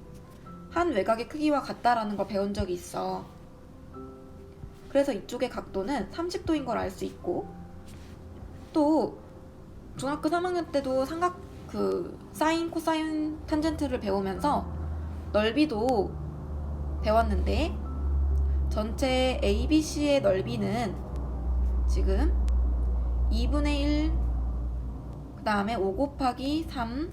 한 외곽의 크기와 같다라는 걸 배운 적이 있어. 그래서 이쪽의 각도는 30도인 걸 알 수 있고 또 중학교 3학년 때도 사인, 코사인, 탄젠트를 배우면서 넓이도 배웠는데 전체 ABC의 넓이는 지금 2분의 1 그 다음에 5 곱하기 3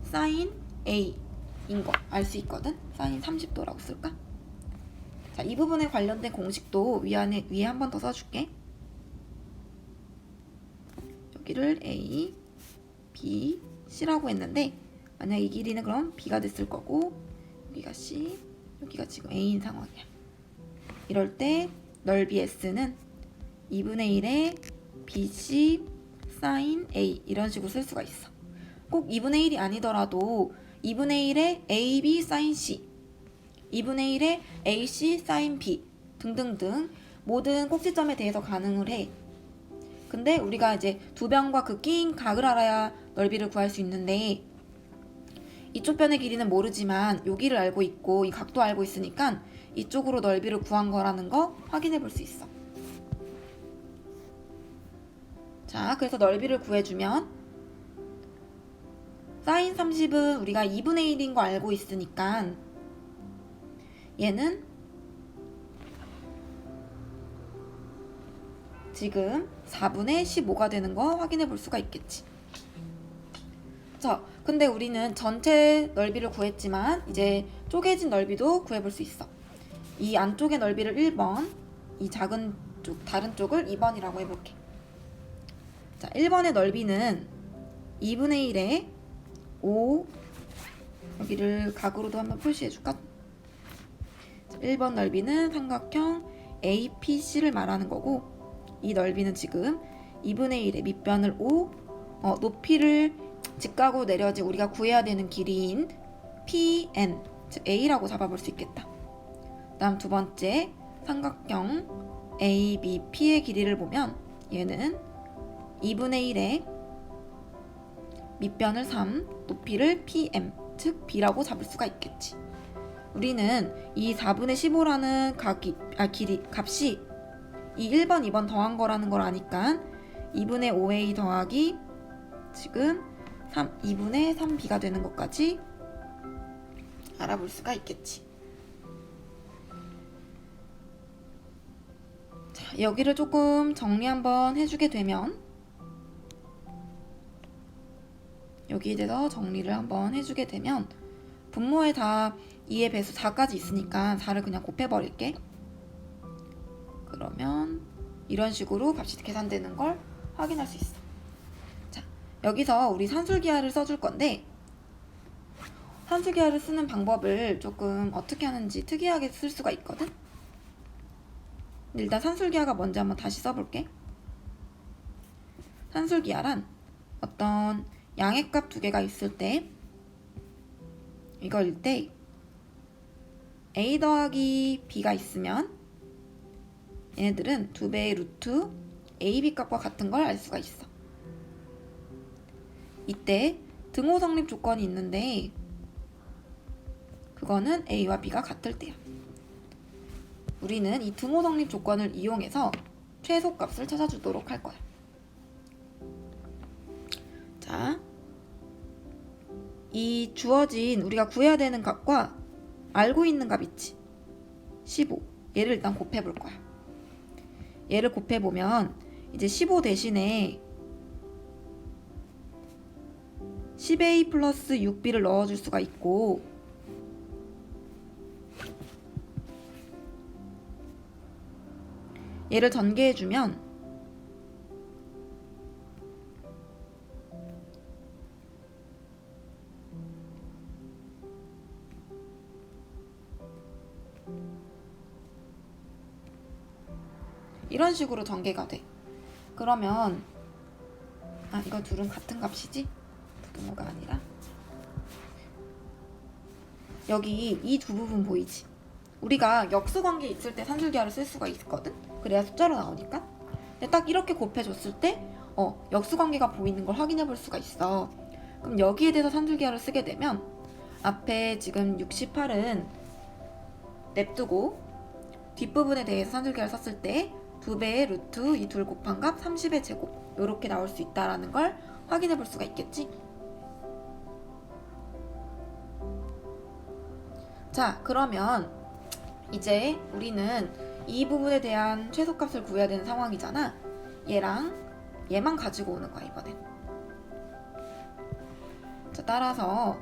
사인 A인 거 알 수 있거든? 사인 30도라고 쓸까? 자, 이 부분에 관련된 공식도 위에 한 번 더 써줄게. 여기를 A, B, C라고 했는데 만약 이 길이는 그럼 B가 됐을 거고 여기가 C, 여기가 지금 A인 상황이야. 이럴 때 넓이 S는 2분의 1의 BC sin A 이런 식으로 쓸 수가 있어. 꼭 2분의 1이 아니더라도 2분의 1의 AB sin C, 2분의 1의 AC sin B 등등등 모든 꼭지점에 대해서 가능을 해. 근데 우리가 이제 두 변과 그 끼인 각을 알아야 넓이를 구할 수 있는데 이쪽 변의 길이는 모르지만 여기를 알고 있고 이 각도 알고 있으니까 이쪽으로 넓이를 구한 거라는 거 확인해 볼 수 있어. 자, 그래서 넓이를 구해주면 sin 30은 우리가 2분의 1인 거 알고 있으니까 얘는 지금 4분의 15가 되는 거 확인해 볼 수가 있겠지. 자, 근데 우리는 전체 넓이를 구했지만 이제 쪼개진 넓이도 구해볼 수 있어. 이 안쪽의 넓이를 1번, 이 작은 쪽, 다른 쪽을 2번이라고 해볼게. 자, 1번의 넓이는 2분의 1에 5, 여기를 각으로도 한번 표시해줄까? 1번 넓이는 삼각형 APC를 말하는 거고 이 넓이는 지금 2분의 1의 밑변을 5, 높이를 직각으로 내려야지 우리가 구해야 되는 길이인 PN, 즉 A라고 잡아볼 수 있겠다. 다음 두 번째 삼각형 ABP의 길이를 보면 얘는 2분의 1의 밑변을 3, 높이를 PM, 즉 B라고 잡을 수가 있겠지. 우리는 이 4분의 15라는 길이 값이 이 1번, 2번 더한 거라는 걸 아니까 2분의 5A 더하기 지금 2분의 3B가 되는 것까지 알아볼 수가 있겠지. 자, 여기를 조금 정리 한번 해주게 되면 여기에 대해서 정리를 한번 해주게 되면 분모에 다 2의 배수 4까지 있으니까 4를 그냥 곱해버릴게. 그러면 이런 식으로 값이 계산되는 걸 확인할 수 있어. 자, 여기서 우리 산술기하를 써줄 건데 산술기하를 쓰는 방법을 조금 어떻게 하는지 특이하게 쓸 수가 있거든. 일단 산술기하가 뭔지 한번 다시 써볼게. 산술기하란 어떤 양의 값 두 개가 있을 때 이거일 때 A 더하기 B가 있으면 얘네들은 2배의 루트 AB 값과 같은 걸 알 수가 있어. 이때 등호 성립 조건이 있는데 그거는 A와 B가 같을 때야. 우리는 이 등호 성립 조건을 이용해서 최소값을 찾아주도록 할 거야. 자, 이 주어진 우리가 구해야 되는 값과 알고 있는 값 있지? 15. 얘를 일단 곱해볼 거야. 얘를 곱해보면 이제 15 대신에 10A 플러스 6B를 넣어줄 수가 있고 얘를 전개해주면 이런 식으로 전개가 돼. 그러면 이거 둘은 같은 값이지? 부등호가 아니라 여기 이 두 부분 보이지? 우리가 역수관계 있을 때 산술기하를 쓸 수가 있거든? 그래야 숫자로 나오니까. 근데 딱 이렇게 곱해줬을 때 역수관계가 보이는 걸 확인해 볼 수가 있어. 그럼 여기에 대해서 산술기하를 쓰게 되면 앞에 지금 68은 냅두고 뒷부분에 대해서 산술기하를 썼을 때 2배의 루트 이 둘 곱한 값 30의 제곱 이렇게 나올 수 있다라는 걸 확인해 볼 수가 있겠지. 자, 그러면 이제 우리는 이 부분에 대한 최소값을 구해야 되는 상황이잖아. 얘만 가지고 오는 거야 이번엔. 자, 따라서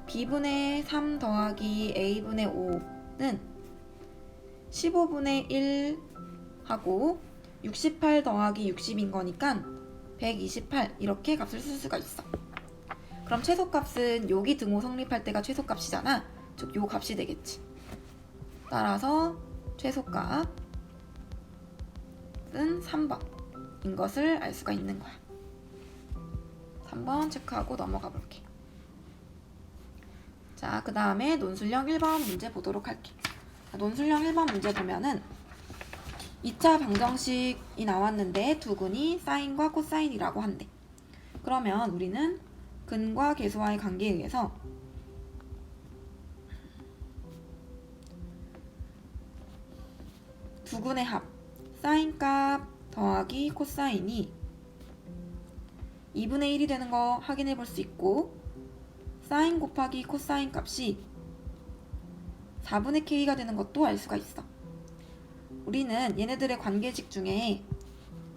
b분의 3 더하기 a분의 5는 15분의 1 하고 68 더하기 60인 거니까 128 이렇게 값을 쓸 수가 있어. 그럼 최소값은 여기 등호 성립할 때가 최소값이잖아. 즉 요 값이 되겠지. 따라서 최소값은 3번인 것을 알 수가 있는 거야. 3번 체크하고 넘어가 볼게. 자, 그 다음에 논술형 1번 문제 보도록 할게. 논술형 1번 문제 보면은 2차 방정식이 나왔는데 두근이 사인과 코사인이라고 한대. 그러면 우리는 근과 계수와의 관계에 의해서 두근의 합 사인값 더하기 코사인이 2분의 1이 되는 거 확인해 볼 수 있고, 사인 곱하기 코사인 값이 4분의 k가 되는 것도 알 수가 있어. 우리는 얘네들의 관계식 중에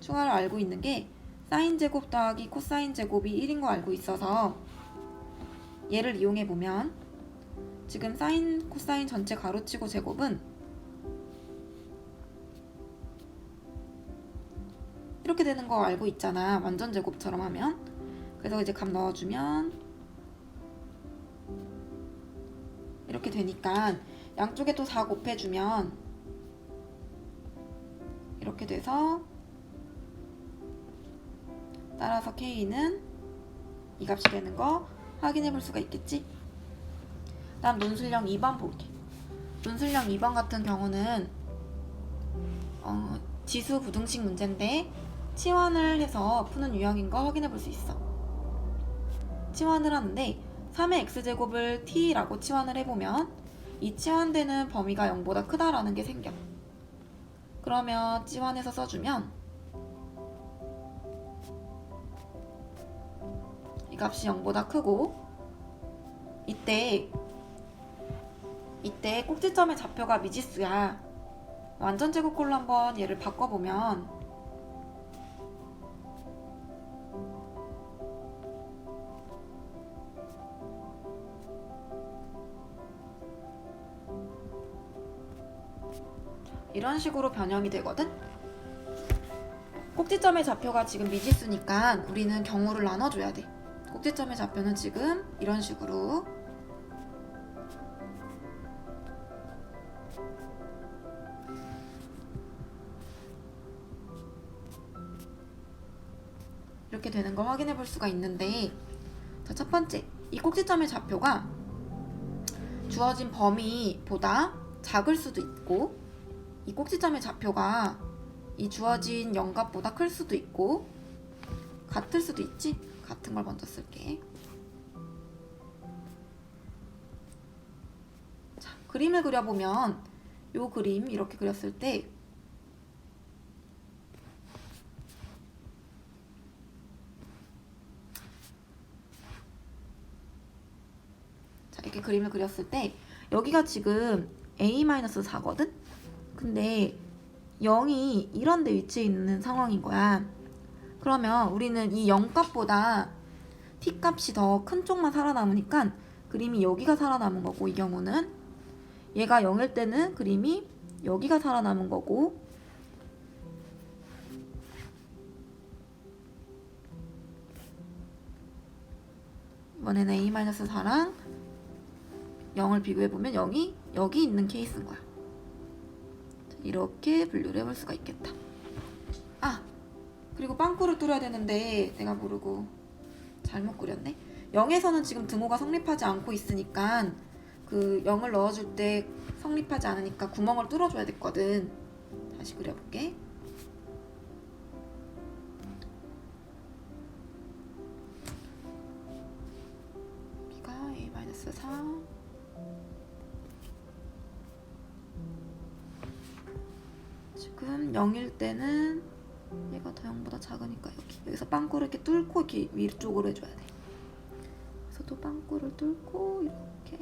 추가로 알고 있는 게 사인 제곱 더하기 코사인 제곱이 1인 거 알고 있어서 얘를 이용해 보면 지금 사인 코사인 전체 가로치고 제곱은 이렇게 되는 거 알고 있잖아. 완전 제곱처럼 하면. 그래서 이제 값 넣어주면 이렇게 되니까 양쪽에 또 4 곱해주면 이렇게 돼서 따라서 k는 이 값이 되는 거 확인해 볼 수가 있겠지? 다음 논술형 2번 볼게. 논술형 2번 같은 경우는 지수 부등식 문제인데 치환을 해서 푸는 유형인 거 확인해 볼 수 있어. 치환을 하는데 3의 x제곱을 t라고 치환을 해보면 이 치환되는 범위가 0보다 크다라는 게 생겨. 그러면 치환해서 써주면 이 값이 0보다 크고, 이때 꼭지점의 좌표가 미지수야. 완전 제곱꼴로 한번 얘를 바꿔보면 이런 식으로 변형이 되거든? 꼭지점의 좌표가 지금 미지수니까 우리는 경우를 나눠줘야 돼. 꼭지점의 좌표는 지금 이런 식으로 이렇게 되는 걸 확인해 볼 수가 있는데, 자, 첫 번째, 이 꼭지점의 좌표가 주어진 범위보다 작을 수도 있고, 이 꼭지점의 좌표가 이 주어진 영값보다 클 수도 있고, 같을 수도 있지? 같은 걸 먼저 쓸게. 자, 그림을 그려보면 요 그림 이렇게 그렸을 때 자, 이렇게 그림을 그렸을 때 여기가 지금 a-4거든? 근데 0이 이런 데 위치해 있는 상황인 거야. 그러면 우리는 이 0값보다 t값이 더 큰 쪽만 살아남으니까 그림이 여기가 살아남은 거고, 이 경우는 얘가 0일 때는 그림이 여기가 살아남은 거고, 이번에는 a-4랑 0을 비교해보면 0이 여기 있는 케이스인 거야. 이렇게 분류를 해볼 수가 있겠다. 그리고 빵꾸를 뚫어야 되는데 내가 모르고 잘못 그렸네. 0에서는 지금 등호가 성립하지 않고 있으니까 그 0을 넣어줄 때 성립하지 않으니까 구멍을 뚫어줘야 됐거든. 다시 그려볼게. B가 a-4, 지금 0일 때는 얘가 더 0보다 작으니까 여기서 빵꾸를 이렇게 뚫고 이렇게 위쪽으로 해줘야 돼. 그래서 또 빵꾸를 뚫고 이렇게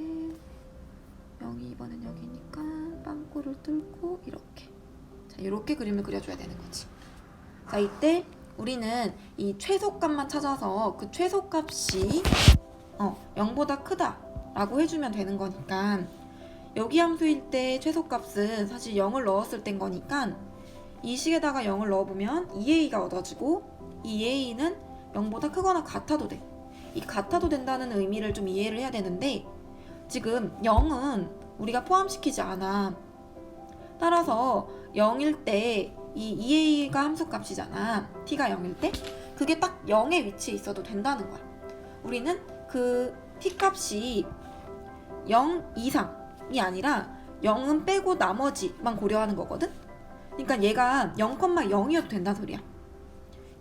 0이 이번엔 여기니까 빵꾸를 뚫고 이렇게. 자, 이렇게 그림을 그려줘야 되는 거지. 자, 이때 우리는 이 최소값만 찾아서 그 최소값이 0보다 크다라고 해주면 되는 거니까, 여기 함수일 때 최소값은 사실 0을 넣었을 땐 거니까 이 식에다가 0을 넣어보면 2a가 얻어지고, 이 a는 0보다 크거나 같아도 돼. 이 같아도 된다는 의미를 좀 이해를 해야 되는데 지금 0은 우리가 포함시키지 않아. 따라서 0일 때 이 2a가 함수값이잖아. t가 0일 때 그게 딱 0의 위치에 있어도 된다는 거야. 우리는 그 t값이 0 이상이 아니라 0은 빼고 나머지만 고려하는 거거든. 그러니까 얘가 0,0이어도 된다는 소리야.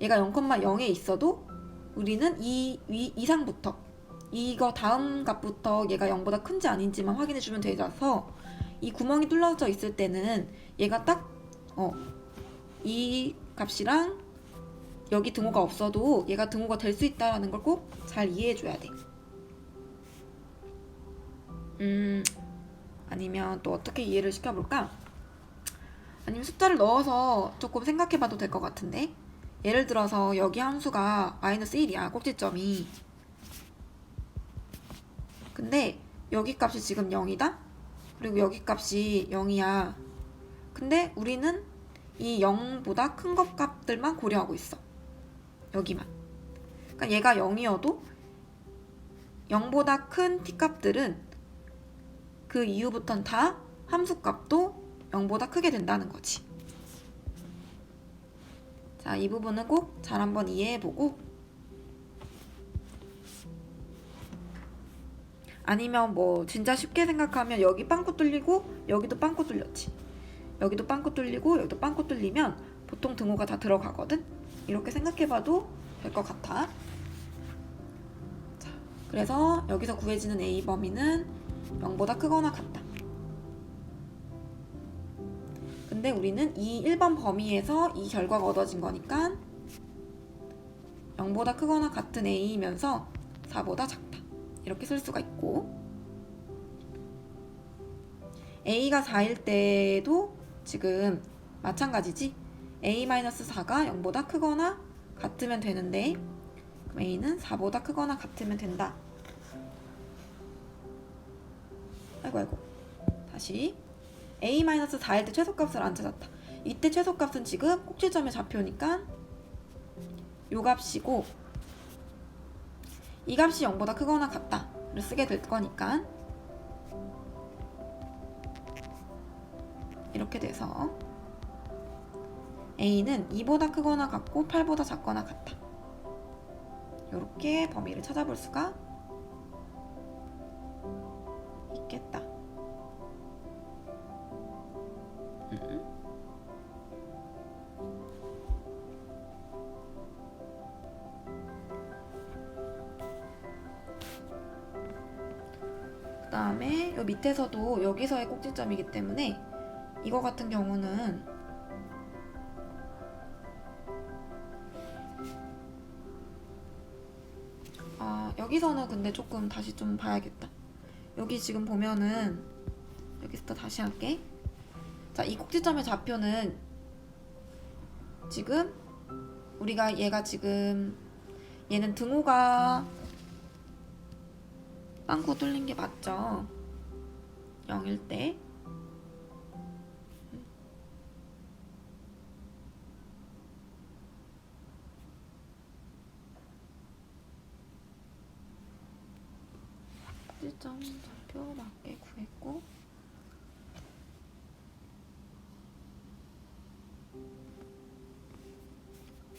얘가 0,0에 있어도 우리는 이 이상부터 이거 다음 값부터 얘가 0보다 큰지 아닌지만 확인해주면 되어서 이 구멍이 뚫려져 있을 때는 얘가 딱 이 값이랑 여기 등호가 없어도 얘가 등호가 될 수 있다는 걸 꼭 잘 이해해줘야 돼. 아니면 또 어떻게 이해를 시켜볼까? 아니면 숫자를 넣어서 조금 생각해봐도 될 것 같은데 예를 들어서 여기 함수가 -1이야 꼭지점이. 근데 여기 값이 지금 0이다? 그리고 여기 값이 0이야. 근데 우리는 이 0보다 큰 것 값들만 고려하고 있어. 여기만. 그러니까 얘가 0이어도 0보다 큰 t값들은 그 이후부터는 다 함수값도 0보다 크게 된다는 거지. 자, 이 부분은 꼭 잘 한번 이해해보고 아니면 뭐 진짜 쉽게 생각하면 여기 빵꾸 뚫리고 여기도 빵꾸 뚫렸지. 여기도 빵꾸 뚫리고 여기도 빵꾸 뚫리면 보통 등호가 다 들어가거든. 이렇게 생각해봐도 될 것 같아. 자, 그래서 여기서 구해지는 a 범위는 0보다 크거나 같다. 근데 우리는 이 1번 범위에서 이 결과가 얻어진 거니까 0보다 크거나 같은 a이면서 4보다 작다. 이렇게 쓸 수가 있고 a가 4일 때도 지금 마찬가지지. a-4가 0보다 크거나 같으면 되는데 그럼 a는 4보다 크거나 같으면 된다. 아이고 다시 a-4일 때 최소값을 안 찾았다. 이때 최소값은 지금 꼭지점의 좌표니까 요 값이고 이 값이 0보다 크거나 같다를 쓰게 될 거니까 이렇게 돼서 a는 2보다 크거나 같고 8보다 작거나 같다. 이렇게 범위를 찾아볼 수가 있겠다. 그 다음에 요 밑에서도 여기서의 꼭지점이기 때문에 이거 같은 경우는 여기서는 근데 조금 다시 좀 봐야겠다. 여기 지금 보면은 여기부터 다시 할게. 자, 이 꼭지점의 좌표는 지금 우리가 얘가 지금 얘는 등호가 빵꾸 뚫린 게 맞죠? 0일 때. 꼭지점 좌표 맞게 구했고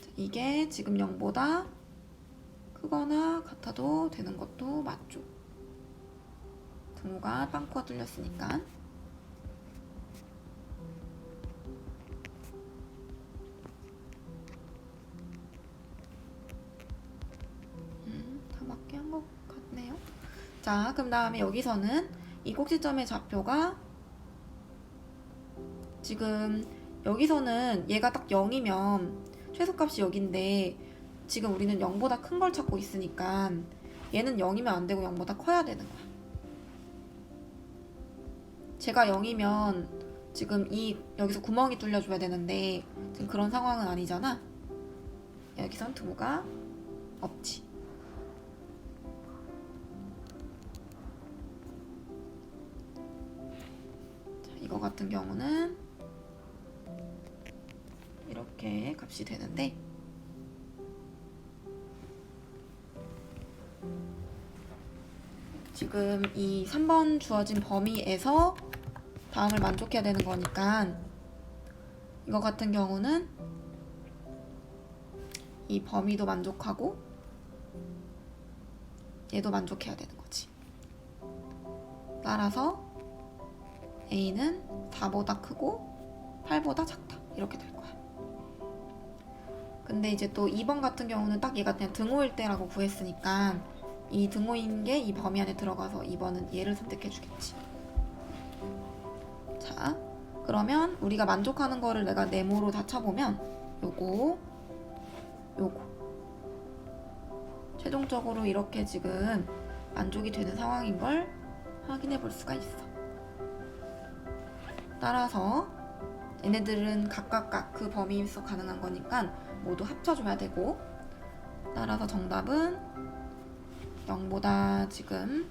자, 이게 지금 0보다 크거나 같아도 되는 것도 맞죠. 등호가 빵꾸가 뚫렸으니까. 다 맞게 한 것 같네요. 자, 그럼 다음에 여기서는 이 꼭지점의 좌표가 지금 여기서는 얘가 딱 0이면 최소값이 여기인데 지금 우리는 0보다 큰 걸 찾고 있으니까 얘는 0이면 안 되고 0보다 커야 되는 거야. 제가 0이면 지금 여기서 구멍이 뚫려줘야 되는데 지금 그런 상황은 아니잖아. 여기선 등호가 없지. 자, 이거 같은 경우는 이렇게 값이 되는데 지금 이 3번 주어진 범위에서 다음을 만족해야 되는 거니까 이거 같은 경우는 이 범위도 만족하고 얘도 만족해야 되는 거지. 따라서 A는 4보다 크고 8보다 작다. 이렇게 될 거야. 근데 이제 또 2번 같은 경우는 딱 얘가 그냥 등호일 때라고 구했으니까 이 등호인 게 이 범위 안에 들어가서 2번은 얘를 선택해 주겠지. 자, 그러면 우리가 만족하는 거를 내가 네모로 다 쳐보면 요거 최종적으로 이렇게 지금 만족이 되는 상황인 걸 확인해 볼 수가 있어. 따라서 얘네들은 각각 그 범위에서 가능한 거니까 모두 합쳐줘야 되고, 따라서 정답은 0보다 지금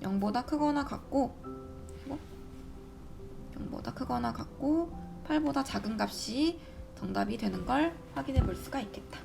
0보다 크거나 같고 0보다 크거나 같고 8보다 작은 값이 정답이 되는 걸 확인해 볼 수가 있겠다.